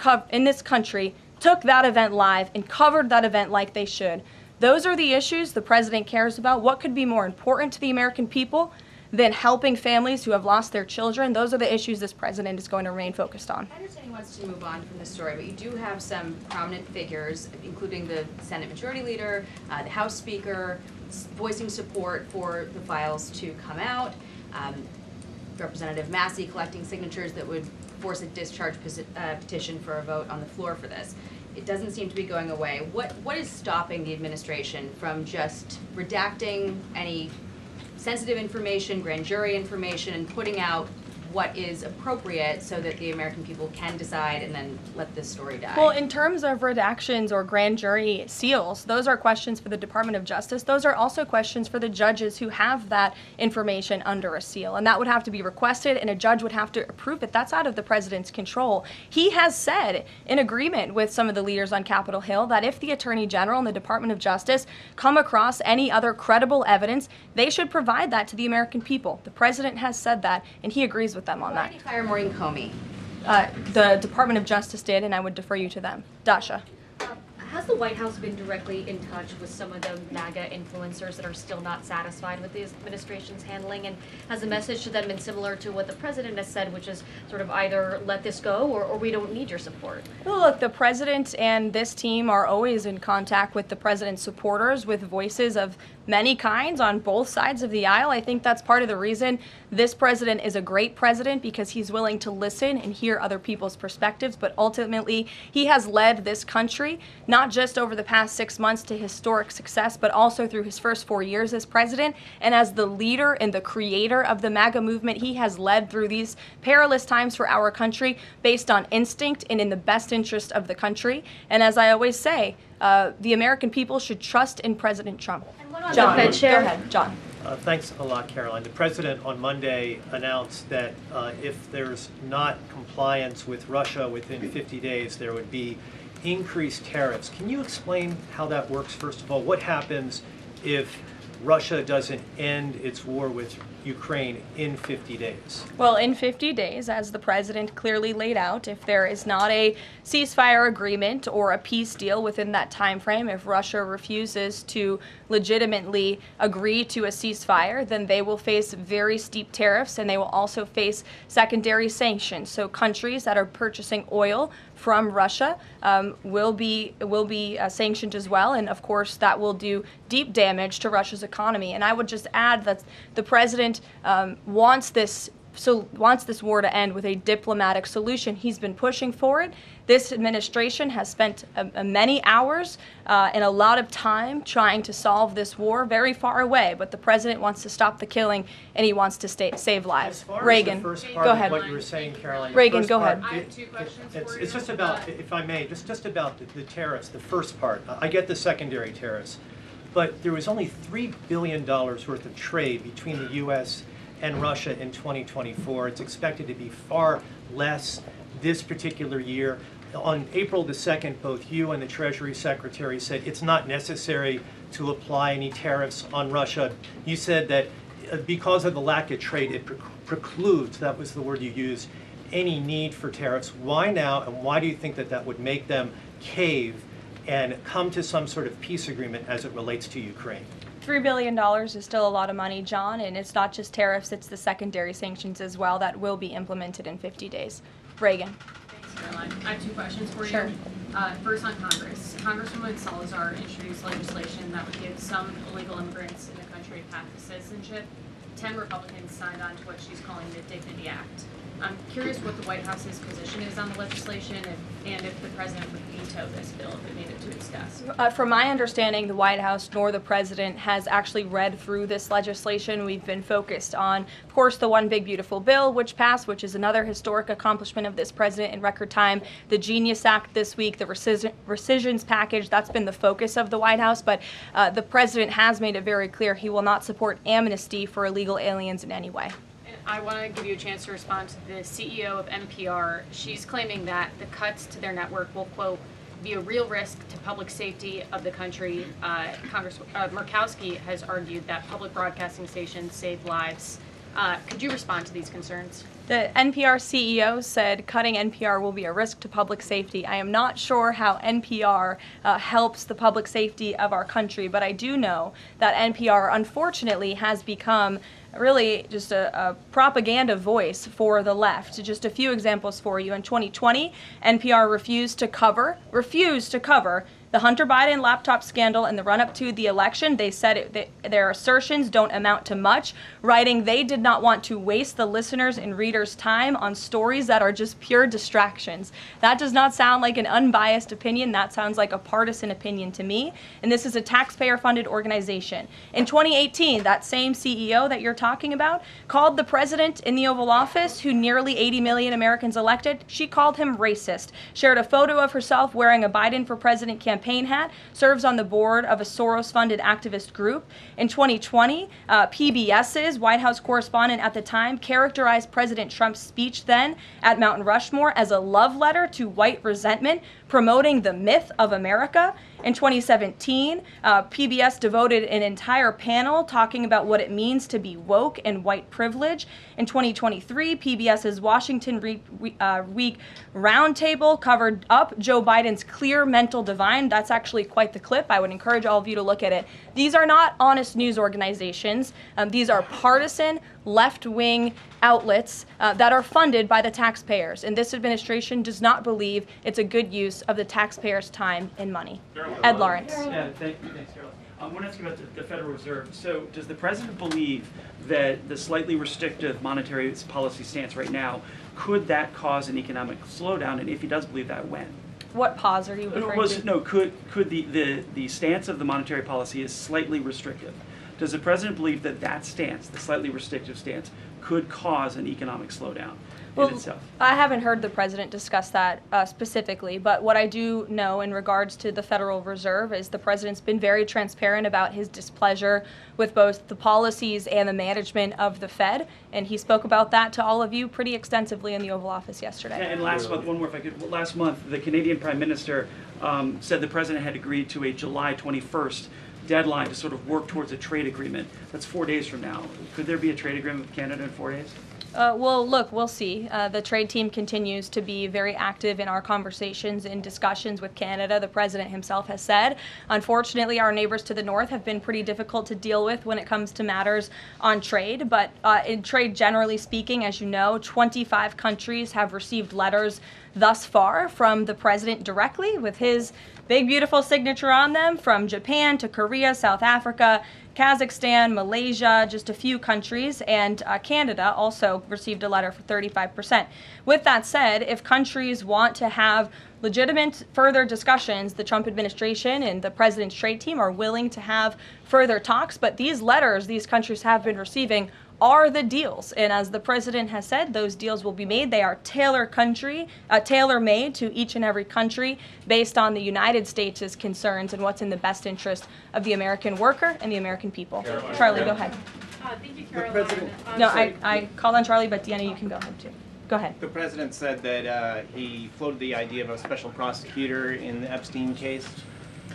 country took that event live and covered that event like they should. Those are the issues the president cares about. What could be more important to the American people than helping families who have lost their children? Those are the issues this president is going to remain focused on. I understand he wants to move on from this story, but you do have some prominent figures, including the Senate Majority Leader, the House Speaker, voicing support for the files to come out. Representative Massey collecting signatures that would force a discharge petition for a vote on the floor for this. It doesn't seem to be going away. What is stopping the administration from just redacting any sensitive information, grand jury information, and putting out what is appropriate so that the American people can decide and then let this story die? Well, in terms of redactions or grand jury seals, those are questions for the Department of Justice. Those are also questions for the judges who have that information under a seal. And that would have to be requested, and a judge would have to approve it. That's out of the president's control. He has said, in agreement with some of the leaders on Capitol Hill, that if the Attorney General and the Department of Justice come across any other credible evidence, they should provide that to the American people. The president has said that, and he agrees with them on that. Why did he fire Maureen Comey? The Department of Justice did, and I would defer you to them. Dasha. Has the White House been directly in touch with some of the MAGA influencers that are still not satisfied with the administration's handling? And has the message to them been similar to what the president has said, which is sort of either let this go or we don't need your support? Well, look, the president and this team are always in contact with the president's supporters, with voices of many kinds on both sides of the aisle. I think that's part of the reason this president is a great president, because he's willing to listen and hear other people's perspectives. But ultimately, he has led this country, not just over the past 6 months to historic success, but also through his first 4 years as president. And as the leader and the creator of the MAGA movement, he has led through these perilous times for our country based on instinct and in the best interest of the country. And as I always say, the American people should trust in President Trump. John, go ahead, John. Thanks a lot, Karoline. The president on Monday announced that if there's not compliance with Russia within 50 days, there would be increased tariffs. Can you explain how that works, first of all? What happens if Russia doesn't end its war with Ukraine in 50 days? Well, in 50 days, as the president clearly laid out, if there is not a ceasefire agreement or a peace deal within that time frame, if Russia refuses to legitimately agree to a ceasefire, then they will face very steep tariffs, and they will also face secondary sanctions. So countries that are purchasing oil from Russia will be sanctioned as well, and of course that will do deep damage to Russia's economy. And I would just add that the president wants this war to end with a diplomatic solution. He's been pushing for it. This administration has spent many hours and a lot of time trying to solve this war very far away, but the president wants to stop the killing, and he wants to save lives. Reagan, go ahead. What you were saying, Karoline. Reagan, go ahead. I have two questions for you. It's just about, if I may, just about the tariffs, the first part. I get the secondary tariffs, but there was only $3 billion worth of trade between the U.S. and Russia in 2024. It's expected to be far less this particular year. On April the 2nd, both you and the Treasury Secretary said it's not necessary to apply any tariffs on Russia. You said that because of the lack of trade, it precludes, that was the word you used, any need for tariffs. Why now, and why do you think that that would make them cave and come to some sort of peace agreement as it relates to Ukraine? $3 billion is still a lot of money, John, and it's not just tariffs, it's the secondary sanctions as well that will be implemented in 50 days. Reagan. Thanks, Caroline. I have two questions for you. Sure. First on Congress. Congresswoman Salazar introduced legislation that would give some illegal immigrants in the country a path to citizenship. 10 Republicans signed on to what she's calling the Dignity Act. I'm curious what the White House's position is on the legislation and if the president would veto this bill if it made it to its desk. From my understanding, the White House nor the president has actually read through this legislation. We've been focused on, of course, the One Big Beautiful Bill, which passed, which is another historic accomplishment of this president in record time. The Genius Act this week, the rescissions package, that's been the focus of the White House. But the president has made it very clear he will not support amnesty for illegal aliens in any way. I want to give you a chance to respond to the CEO of NPR. She's claiming that the cuts to their network will, quote, be a real risk to public safety of the country. Murkowski has argued that public broadcasting stations save lives. Could you respond to these concerns? The NPR CEO said cutting NPR will be a risk to public safety. I am not sure how NPR helps the public safety of our country, but I do know that NPR, unfortunately, has become really just a propaganda voice for the left. Just a few examples for you. In 2020, NPR refused to cover the Hunter Biden laptop scandal in the run-up to the election. They said their assertions don't amount to much, writing they did not want to waste the listeners' and readers' time on stories that are just pure distractions. That does not sound like an unbiased opinion. That sounds like a partisan opinion to me. And this is a taxpayer-funded organization. In 2018, that same CEO that you're talking about called the president in the Oval Office, who nearly 80 million Americans elected, she called him racist, shared a photo of herself wearing a Biden for President campaign hat, serves on the board of a Soros-funded activist group. In 2020, PBS's White House correspondent at the time characterized President Trump's speech then at Mount Rushmore as a love letter to white resentment, promoting the myth of America. In 2017, PBS devoted an entire panel talking about what it means to be woke and white privilege. In 2023, PBS's Washington Week Roundtable covered up Joe Biden's clear mental divide. That's actually quite the clip. I would encourage all of you to look at it. These are not honest news organizations. These are partisan, left-wing outlets that are funded by the taxpayers. And this administration does not believe it's a good use of the taxpayers' time and money. Ed Lawrence. Yeah, thanks, Carol. I want to ask you about the Federal Reserve. So does the president believe that the slightly restrictive monetary policy stance right now, could that cause an economic slowdown? And if he does believe that, when? What pause are you referring to? No, could the stance of the monetary policy is slightly restrictive? Does the president believe that that stance, the slightly restrictive stance, could cause an economic slowdown in itself? I haven't heard the president discuss that specifically, but what I do know in regards to the Federal Reserve is the president's been very transparent about his displeasure with both the policies and the management of the Fed, and he spoke about that to all of you pretty extensively in the Oval Office yesterday. And last month, one more if I could, last month the Canadian Prime Minister said the president had agreed to a July 21st deadline to sort of work towards a trade agreement. That's 4 days from now. Could there be a trade agreement with Canada in 4 days? Well, look, we'll see. The trade team continues to be very active in our conversations and discussions with Canada. The president himself has said, unfortunately, our neighbors to the north have been pretty difficult to deal with when it comes to matters on trade. But in trade, generally speaking, as you know, 25 countries have received letters thus far from the president directly with his big, beautiful signature on them, from Japan to Korea, South Africa, Kazakhstan, Malaysia, just a few countries, and Canada also received a letter for 35%. With that said, if countries want to have legitimate further discussions, the Trump administration and the president's trade team are willing to have further talks, but these letters these countries have been receiving are the deals. And as the president has said, those deals will be made. They are tailor-made to each and every country based on the United States' concerns and what's in the best interest of the American worker and the American people. Charlie, go ahead. Thank you, Caroline. No, I called on Charlie, but Deanna, you can go ahead too. Go ahead. The president said that he floated the idea of a special prosecutor in the Epstein case.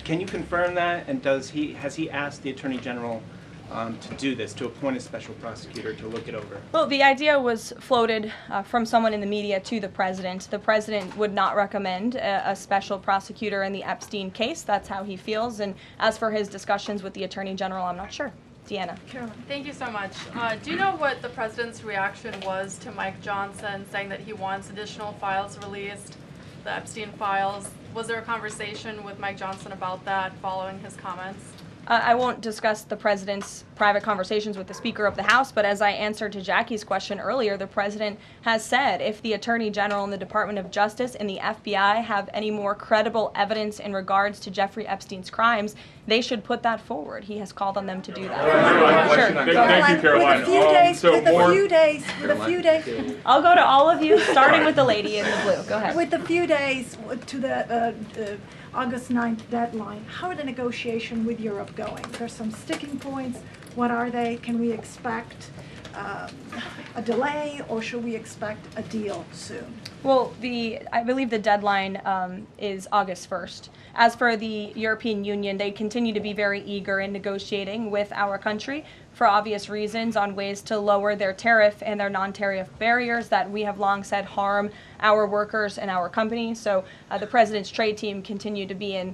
Can you confirm that? And has he asked the Attorney General to do this, to appoint a special prosecutor to look it over? Well, the idea was floated from someone in the media to the president. The president would not recommend a special prosecutor in the Epstein case. That's how he feels. And as for his discussions with the Attorney General, I'm not sure. Deanna. Thank you so much. Do you know what the president's reaction was to Mike Johnson saying that he wants additional files released, the Epstein files? Was there a conversation with Mike Johnson about that following his comments? I won't discuss the president's private conversations with the Speaker of the House, but as I answered to Jackie's question earlier, the president has said if the Attorney General and the Department of Justice and the FBI have any more credible evidence in regards to Jeffrey Epstein's crimes, they should put that forward. He has called on them to do that. Sure. Thank you, Caroline. With a few days. I'll go to all of you, starting with the lady in the blue. Go ahead. With a few days to the August 9th deadline, how are the negotiations with Europe going? There's some sticking points. What are they? Can we expect a delay, or should we expect a deal soon? Well, I believe the deadline is August 1st. As for the European Union, they continue to be very eager in negotiating with our country for obvious reasons on ways to lower their tariff and their non-tariff barriers that we have long said harm our workers and our companies. So the president's trade team continue to be in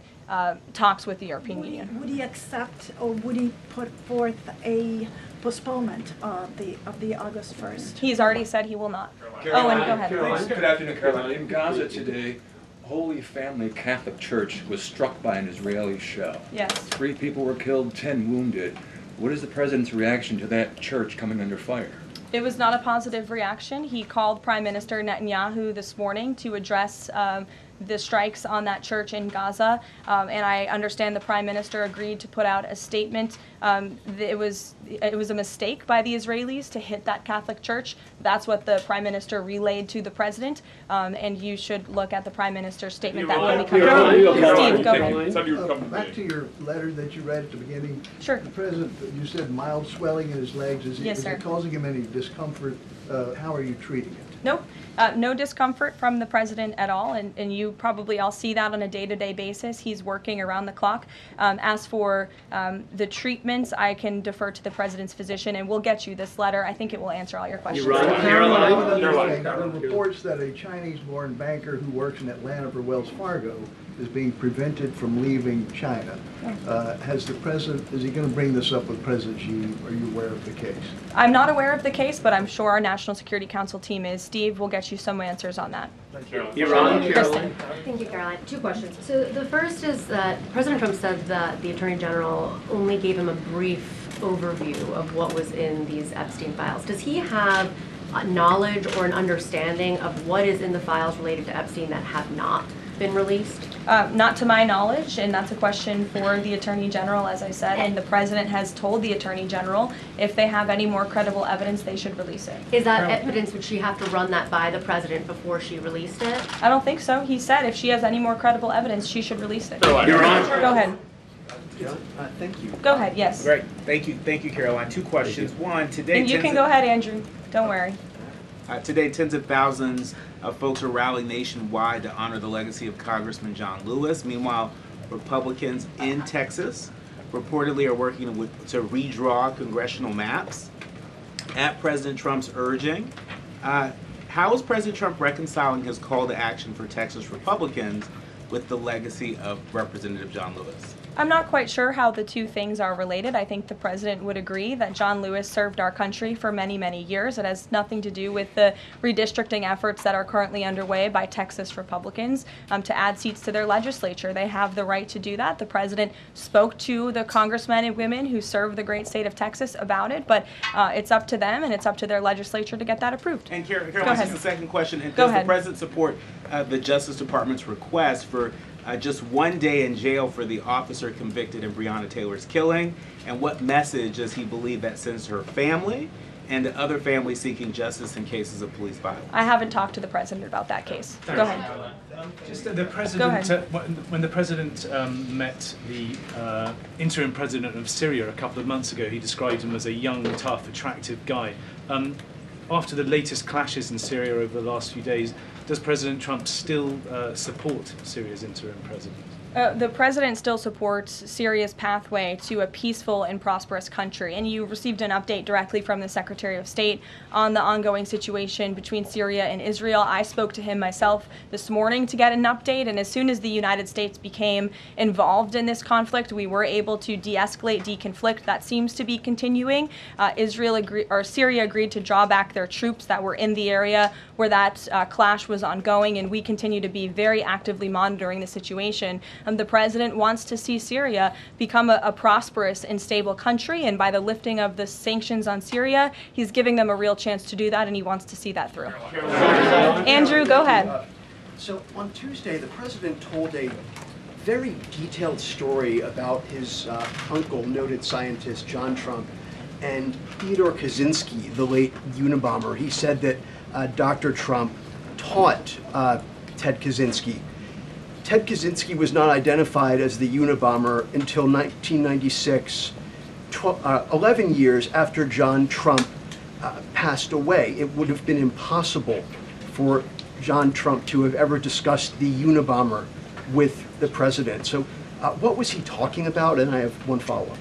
talks with the European Union. Would he accept, or would he put forth a postponement of the August 1st? He's already said he will not. Owen, go ahead. Good afternoon, Caroline. In Gaza today, Holy Family Catholic Church was struck by an Israeli shell. Yes. 3 people were killed, 10 wounded. What is the president's reaction to that church coming under fire? It was not a positive reaction. He called Prime Minister Netanyahu this morning to address the strikes on that church in Gaza, and I understand the Prime Minister agreed to put out a statement. It was a mistake by the Israelis to hit that Catholic church. That's what the Prime Minister relayed to the President, and you should look at the Prime Minister's statement that will be coming out. Steve, go ahead. Back to your letter that you read at the beginning. Sure. The President, you said mild swelling in his legs. Yes, sir. Is it causing him any discomfort? How are you treating it? Nope. No discomfort from the president at all, and you probably all see that on a day-to-day basis. He's working around the clock. As for the treatments, I can defer to the president's physician, and we'll get you this letter. I think it will answer all your questions. There are reports that a Chinese-born banker who works in Atlanta for Wells Fargo is being prevented from leaving China. Has the president, is he going to bring this up with President Xi? Are you aware of the case? I'm not aware of the case, but I'm sure our National Security Council team is. Steve will get you some answers on that. Thank you. Kristen. Thank you, Caroline. 2 questions. So the first is that President Trump said that the Attorney General only gave him a brief overview of what was in these Epstein files. Does he have knowledge or an understanding of what is in the files related to Epstein that have not been released? Not to my knowledge, and that's a question for the Attorney General, as I said, and the President has told the Attorney General if they have any more credible evidence, they should release it. Is that evidence, would she have to run that by the President before she released it? I don't think so. He said if she has any more credible evidence, she should release it. Your Honor. Go ahead. Thank you. Go ahead, yes. Great. Thank you, Caroline. 2 questions. One, today... And you can go ahead, Andrew. Don't worry. Today, tens of thousands of folks are rallying nationwide to honor the legacy of Congressman John Lewis. Meanwhile, Republicans in Texas reportedly are working to redraw congressional maps at President Trump's urging. How is President Trump reconciling his call to action for Texas Republicans with the legacy of Representative John Lewis? I'm not quite sure how the 2 things are related. I think the president would agree that John Lewis served our country for many, many years. It has nothing to do with the redistricting efforts that are currently underway by Texas Republicans to add seats to their legislature. They have the right to do that. The president spoke to the congressmen and women who serve the great state of Texas about it, but it's up to them and it's up to their legislature to get that approved. And Caroline, this is the second question. Go Does ahead. the president support the Justice Department's request for just 1 day in jail for the officer convicted in Breonna Taylor's killing? And what message does he believe that sends to her family and to other families seeking justice in cases of police violence? I haven't talked to the president about that case. Go ahead. Just the president, when the president met the interim president of Syria a couple of months ago, he described him as a young, tough, attractive guy. After the latest clashes in Syria over the last few days, does President Trump still support Syria's interim president? The president still supports Syria's pathway to a peaceful and prosperous country, and you received an update directly from the Secretary of State on the ongoing situation between Syria and Israel. I spoke to him myself this morning to get an update, and as soon as the United States became involved in this conflict, we were able to de-escalate, deconflict. That seems to be continuing. Syria agreed to draw back their troops that were in the area where that clash was ongoing, and we continue to be very actively monitoring the situation. The president wants to see Syria become a prosperous and stable country, and by the lifting of the sanctions on Syria, he's giving them a real chance to do that, and he wants to see that through. Andrew, go ahead. So on Tuesday, the president told a very detailed story about his uncle, noted scientist John Trump, and Theodore Kaczynski, the late Unabomber. He said that Dr. Trump taught Ted Kaczynski. Ted Kaczynski was not identified as the Unabomber until 1996, 11 years after John Trump passed away. It would have been impossible for John Trump to have ever discussed the Unabomber with the president. So what was he talking about? And I have one follow-up.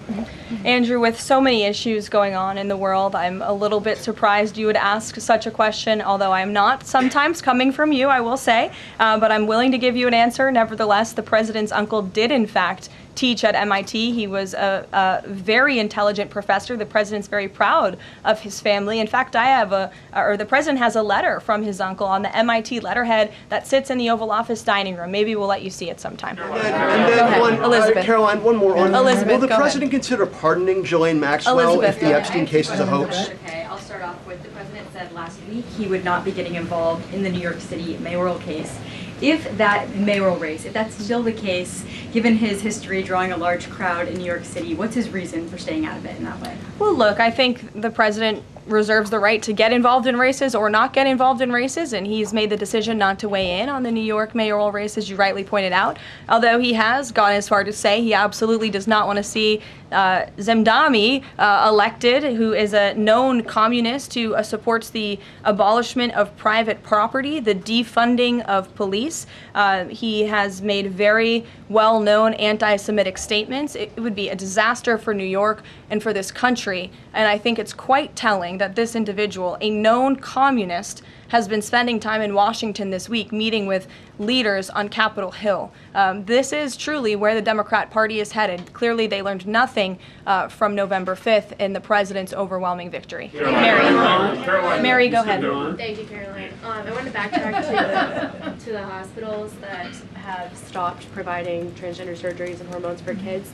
Andrew, with so many issues going on in the world, I'm a little bit surprised you would ask such a question, although I'm not sometimes coming from you, I will say, but I'm willing to give you an answer. Nevertheless, the president's uncle did, in fact, teach at MIT. He was a very intelligent professor. The president's very proud of his family. In fact, the president has a letter from his uncle on the MIT letterhead that sits in the Oval Office dining room. Maybe we'll let you see it sometime. And then Elizabeth. Caroline, one more on Elizabeth, will the go president consider pardoning Ghislaine Maxwell Elizabeth, if the Epstein case is a hoax? Okay, I'll start off with the president said last week he would not be getting involved in the New York City mayoral case. If that mayoral race, if that's still the case, given his history drawing a large crowd in New York City, what's his reason for staying out of it in that way? Well, look, I think the president reserves the right to get involved in races or not get involved in races, and he's made the decision not to weigh in on the New York mayoral race, as you rightly pointed out, although he has gone as far to say he absolutely does not want to see Zemdami elected, who is a known communist who supports the abolishment of private property, the defunding of police. He has made very well-known anti-Semitic statements. It would be a disaster for New York and for this country, and I think it's quite telling that this individual, a known communist, has been spending time in Washington this week meeting with leaders on Capitol Hill. This is truly where the Democrat Party is headed. Clearly, they learned nothing from November 5th in the president's overwhelming victory. Mary, go ahead. Thank you, Caroline. I want to backtrack to the hospitals that have stopped providing transgender surgeries and hormones for kids.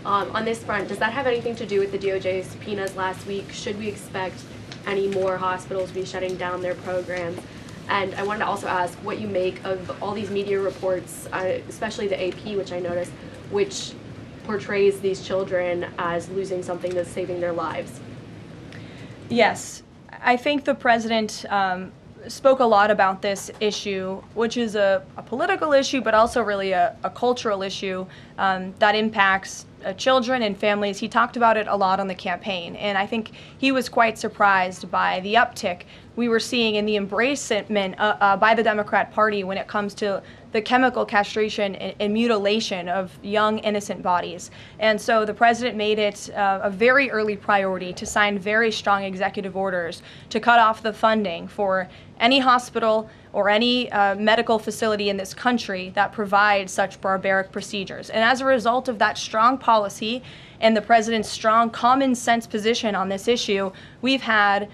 On this front, does that have anything to do with the DOJ's subpoenas last week? Should we expect any more hospitals be shutting down their programs? And I wanted to also ask what you make of all these media reports, especially the AP, which I noticed, which portrays these children as losing something that's saving their lives. Yes, I think the president spoke a lot about this issue, which is a political issue, but also really a cultural issue that impacts children and families. He talked about it a lot on the campaign, and I think he was quite surprised by the uptick we were seeing in the embracement by the Democrat Party when it comes to the chemical castration and mutilation of young, innocent bodies. And so the president made it a very early priority to sign very strong executive orders to cut off the funding for any hospital or any medical facility in this country that provides such barbaric procedures. And as a result of that strong policy and the president's strong common sense position on this issue, we've had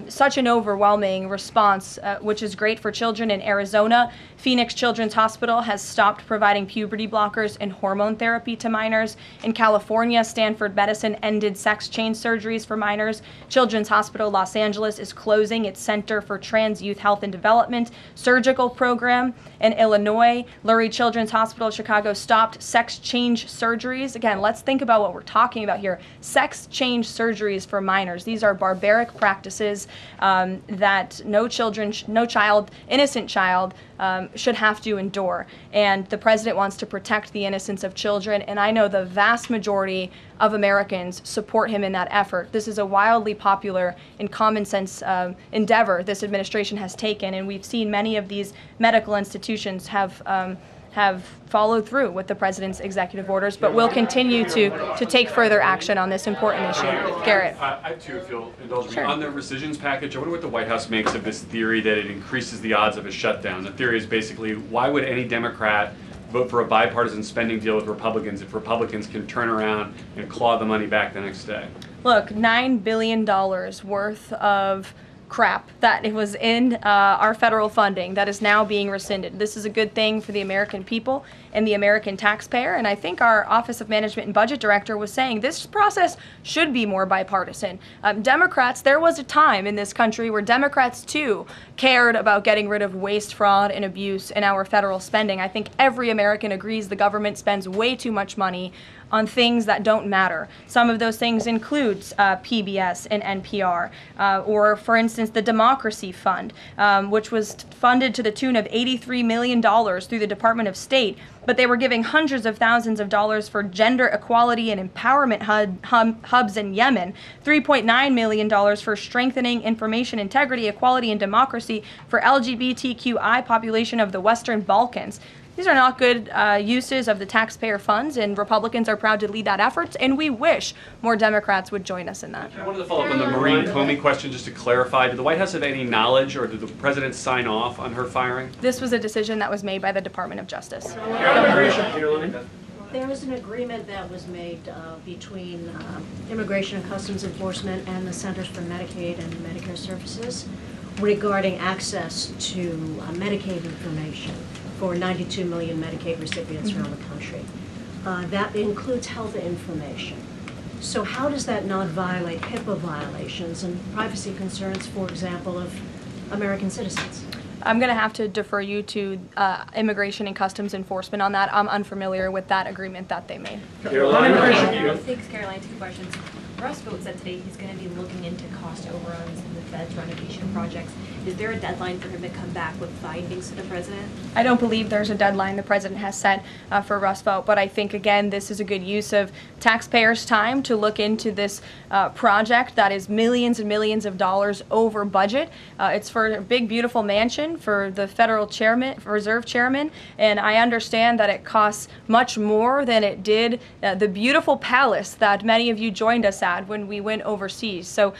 such an overwhelming response, which is great for children in Arizona. Phoenix Children's Hospital has stopped providing puberty blockers and hormone therapy to minors. In California, Stanford Medicine ended sex change surgeries for minors. Children's Hospital Los Angeles is closing its Center for Trans Youth Health and Development surgical program. In Illinois, Lurie Children's Hospital Chicago stopped sex change surgeries. Again, let's think about what we're talking about here. Sex change surgeries for minors. These are barbaric practices that no child, innocent child, should have to endure. And the president wants to protect the innocence of children, and I know the vast majority of Americans support him in that effort. This is a wildly popular and common sense endeavor this administration has taken, and we've seen many of these medical institutions have followed through with the president's executive orders, but will continue to take further action on this important issue. Garrett. I too, if you'll indulge me. Sure. On the rescissions package, I wonder what the White House makes of this theory that it increases the odds of a shutdown. The theory is basically, why would any Democrat vote for a bipartisan spending deal with Republicans if Republicans can turn around and claw the money back the next day? Look, $9 billion worth of crap that it was in our federal funding that is now being rescinded. This is a good thing for the American people, and the American taxpayer. And I think our Office of Management and Budget Director was saying this process should be more bipartisan. Democrats, there was a time in this country where Democrats too cared about getting rid of waste, fraud, and abuse in our federal spending. I think every American agrees the government spends way too much money on things that don't matter. Some of those things include PBS and NPR, or for instance, the Democracy Fund, which was funded to the tune of $83 million through the Department of State, but they were giving hundreds of thousands of dollars for gender equality and empowerment hubs in Yemen, $3.9 million for strengthening information integrity, equality, and democracy for LGBTQI population of the Western Balkans. These are not good uses of the taxpayer funds, and Republicans are proud to lead that effort, and we wish more Democrats would join us in that. I wanted to follow up on the Maureen Comey question just to clarify. Did the White House have any knowledge, or did the president sign off on her firing? This was a decision that was made by the Department of Justice. There was an agreement that was made between Immigration and Customs Enforcement and the Centers for Medicaid and Medicare Services regarding access to Medicaid information for 92 million Medicaid recipients around the country. That includes health information. So how does that not violate HIPAA violations and privacy concerns, for example, of American citizens? I'm going to have to defer you to Immigration and Customs Enforcement on that. I'm unfamiliar with that agreement that they made. Thanks, Caroline. 2 questions. Russ Vought said today he's going to be looking into cost overruns in the Fed's renovation projects. Is there a deadline for him to come back with findings to the president? I don't believe there's a deadline the president has set for Russ Vought, but I think, again, this is a good use of taxpayers' time to look into this project that is millions and millions of dollars over budget. It's for a big, beautiful mansion for the federal chairman, reserve chairman, and I understand that it costs much more than it did the beautiful palace that many of you joined us at when we went overseas. So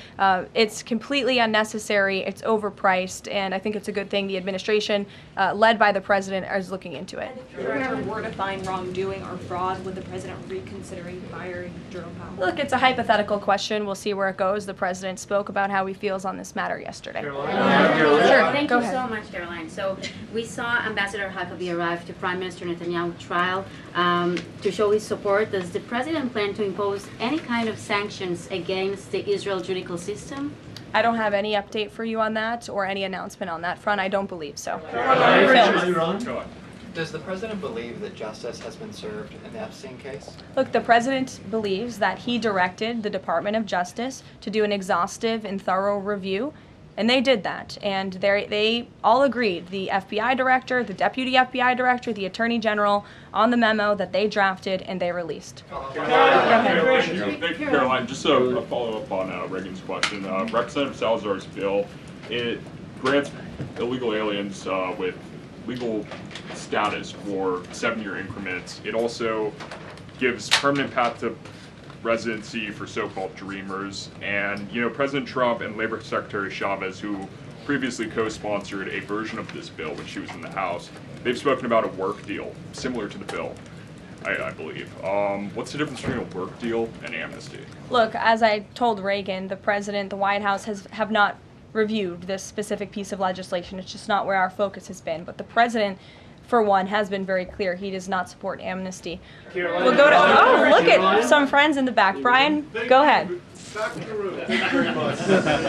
it's completely unnecessary, it's overpriced, and I think it's a good thing the administration, led by the president, is looking into it. If there ever were to find wrongdoing or fraud, would the president reconsidering firing Jerome Powell? Look, it's a hypothetical question. We'll see where it goes. The president spoke about how he feels on this matter yesterday. Sure. Thank you so much, Caroline. So we saw Ambassador Huckabee arrive to Prime Minister Netanyahu's trial to show his support. Does the president plan to impose any kind of sanctions against the Israel judicial system? I don't have any update for you on that or any announcement on that front. I don't believe so. Does the president believe that justice has been served in the Epstein case? Look, the president believes that he directed the Department of Justice to do an exhaustive and thorough review, and they did that. And they all agreed, the FBI director, the deputy FBI director, the attorney general, on the memo that they drafted and they released. Thank you, Caroline. Just a follow-up on Reagan's question. Representative Salazar's bill, it grants illegal aliens with legal status for 7-year increments. It also gives permanent path to residency for so-called dreamers. And, you know, President Trump and Labor Secretary Chavez, who previously co-sponsored a version of this bill when she was in the House, they've spoken about a work deal similar to the bill, I believe. What's the difference between a work deal and amnesty? Look, as I told Reagan, the president, the White House have not reviewed this specific piece of legislation. It's just not where our focus has been. But the president, for one, has been very clear he does not support amnesty. We'll go to, oh, look at some friends in the back. Brian, go ahead.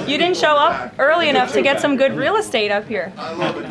You didn't show up early enough to get some good real estate up here. I love it.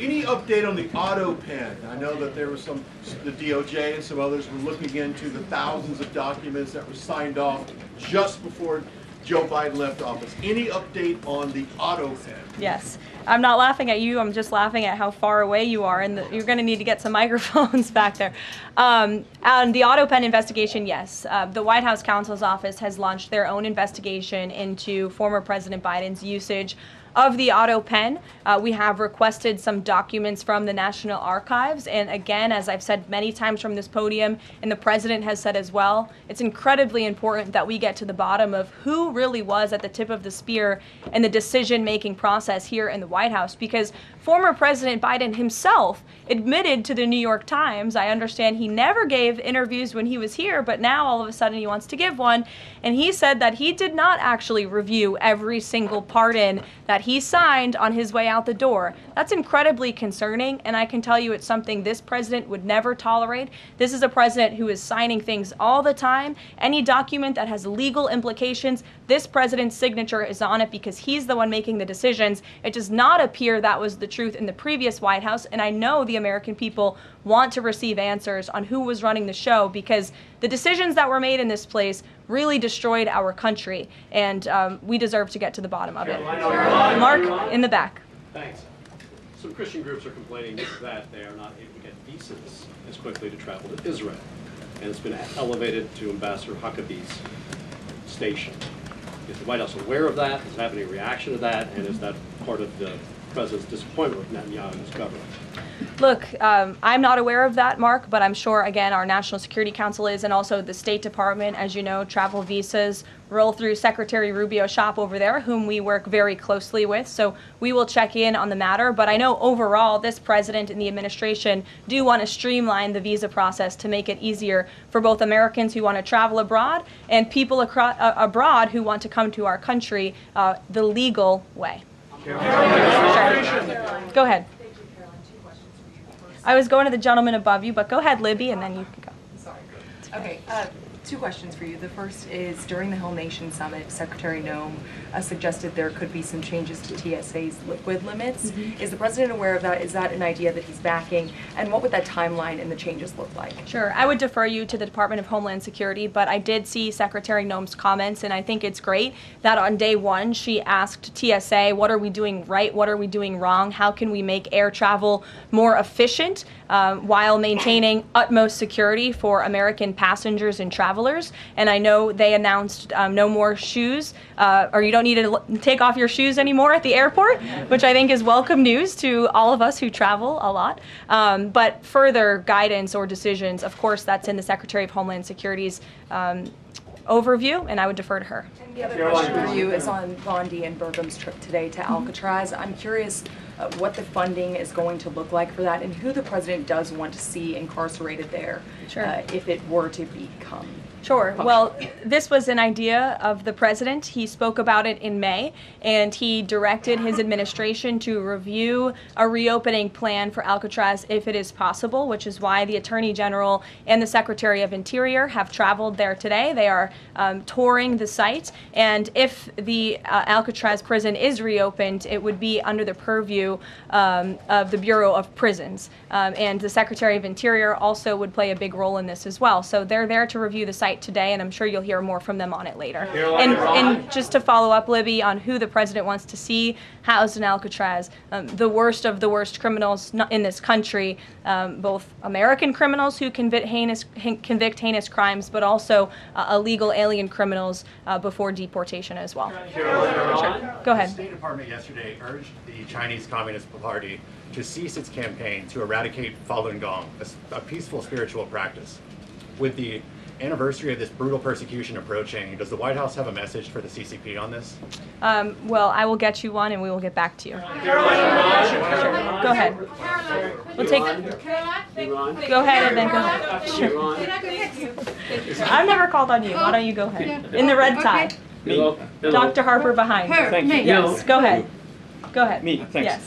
Any update on the auto pen? I know that there was the DOJ and some others were looking into the thousands of documents that were signed off just before Joe Biden left office. Any update on the auto pen? Yes. I'm not laughing at you. I'm just laughing at how far away you are, and you're going to need to get some microphones back there. And the auto pen investigation, yes. The White House counsel's office has launched their own investigation into former President Biden's usage of the auto pen. We have requested some documents from the National Archives, and again, as I've said many times from this podium, and the president has said as well, it's incredibly important that we get to the bottom of who really was at the tip of the spear in the decision-making process here in the White House, because former President Biden himself admitted to the New York Times, I understand he never gave interviews when he was here, but now all of a sudden he wants to give one, and he said that he did not actually review every single pardon that he signed on his way out the door. That's incredibly concerning, and I can tell you it's something this president would never tolerate. This is a president who is signing things all the time. Any document that has legal implications, this president's signature is on it because he's the one making the decisions. It does not appear that was the truth in the previous White House, and I know the American people want to receive answers on who was running the show because the decisions that were made in this place really destroyed our country, and we deserve to get to the bottom of it. Mark, in the back. Thanks. Some Christian groups are complaining that they are not able to get visas as quickly to travel to Israel, and it's been elevated to Ambassador Huckabee's station. Is the White House aware of that? Does it have any reaction to that? And is that part of the president's disappointment with Netanyahu's government? Look, I'm not aware of that, Mark, but I'm sure, again, our National Security Council is, and also the State Department. As you know, travel visas roll through Secretary Rubio's shop over there, whom we work very closely with, so we will check in on the matter. But I know overall this president and the administration do want to streamline the visa process to make it easier for both Americans who want to travel abroad and people abroad who want to come to our country the legal way. Sure. Go ahead. I was going to the gentleman above you, but go ahead, Libby, and then you can go. Sorry. Okay, two questions for you. The first is, during the Whole Nation Summit, Secretary Noem suggested there could be some changes to TSA's liquid limits. Mm-hmm. Is the president aware of that? Is that an idea that he's backing? And what would that timeline and the changes look like? Sure. I would defer you to the Department of Homeland Security, but I did see Secretary Noem's comments, and I think it's great that on day one she asked TSA, what are we doing right? What are we doing wrong? How can we make air travel more efficient while maintaining utmost security for American passengers and travelers? And I know they announced no more shoes, or you don't need to take off your shoes anymore at the airport, which I think is welcome news to all of us who travel a lot. But further guidance or decisions, of course, that's in the Secretary of Homeland Security's overview, and I would defer to her. And the other question for you is on Bondi and Burgum's trip today to Alcatraz. I'm curious what the funding is going to look like for that, and who the president does want to see incarcerated there, if it were to become. Sure. Well, this was an idea of the president. He spoke about it in May, and he directed his administration to review a reopening plan for Alcatraz if it is possible, which is why the Attorney General and the Secretary of Interior have traveled there today. They are touring the site, and if the Alcatraz prison is reopened, it would be under the purview of the Bureau of Prisons. And the Secretary of Interior also would play a big role in this as well. So they're there to review the site today, and I'm sure you'll hear more from them on it later. And just to follow up, Libby, on who the president wants to see housed in Alcatraz, the worst of the worst criminals in this country, both American criminals who convict heinous crimes, but also illegal alien criminals before deportation as well. Sure. Go ahead. The State Department yesterday urged the Chinese Communist Party to cease its campaign to eradicate Falun Gong, a peaceful spiritual practice. With the anniversary of this brutal persecution approaching, does the White House have a message for the CCP on this? Well, I will get you one, and we will get back to you. Sure. Go ahead. We'll take. Go ahead, and then go ahead. Sure. I've never called on you. Why don't you go ahead? In the red tie. Hello. Dr. Harper behind. Thank you. Yes. Go ahead. Go ahead. Me, thanks. Yes.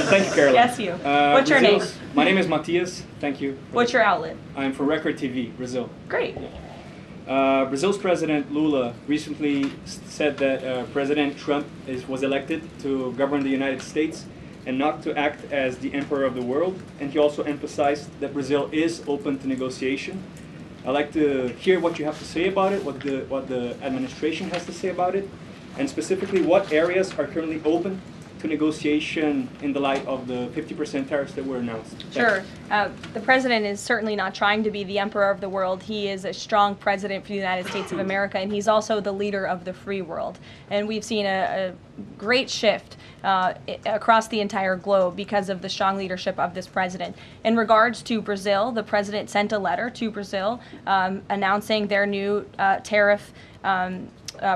Thank you, Caroline. Yes, you. What's your name? My name is Matias. Thank you. What's your outlet? I'm from Record TV, Brazil. Great. Brazil's President Lula recently said that President Trump was elected to govern the United States and not to act as the emperor of the world. And he also emphasized that Brazil is open to negotiation. I'd like to hear what you have to say about it, what the administration has to say about it, and specifically what areas are currently open to negotiation in the light of the 50% tariffs that were announced. Sure. The president is certainly not trying to be the emperor of the world. He is a strong president for the United States of America, and he's also the leader of the free world. And we've seen a great shift across the entire globe because of the strong leadership of this president. In regards to Brazil, the president sent a letter to Brazil announcing their new tariff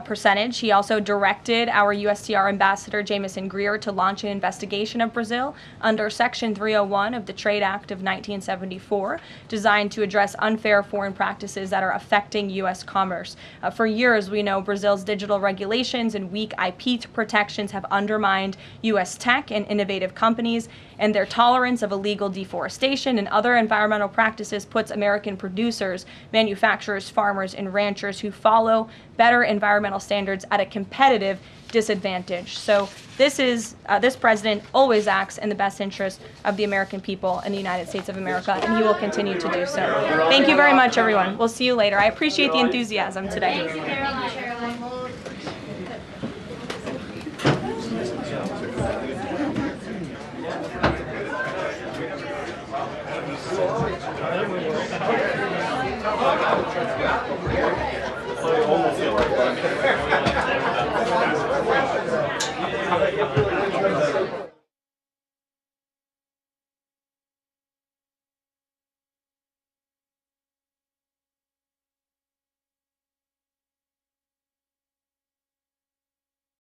percentage. He also directed our USTR ambassador, Jamieson Greer, to launch an investigation of Brazil under Section 301 of the Trade Act of 1974, designed to address unfair foreign practices that are affecting U.S. commerce. For years, we know Brazil's digital regulations and weak IP protections have undermined U.S. tech and innovative companies, and their tolerance of illegal deforestation and other environmental practices puts American producers, manufacturers, farmers, and ranchers who follow better environmental standards at a competitive disadvantage. So this president always acts in the best interest of the American people and the United States of America, and he will continue to do so. Thank you very much, everyone. We'll see you later. I appreciate the enthusiasm today. Caroline.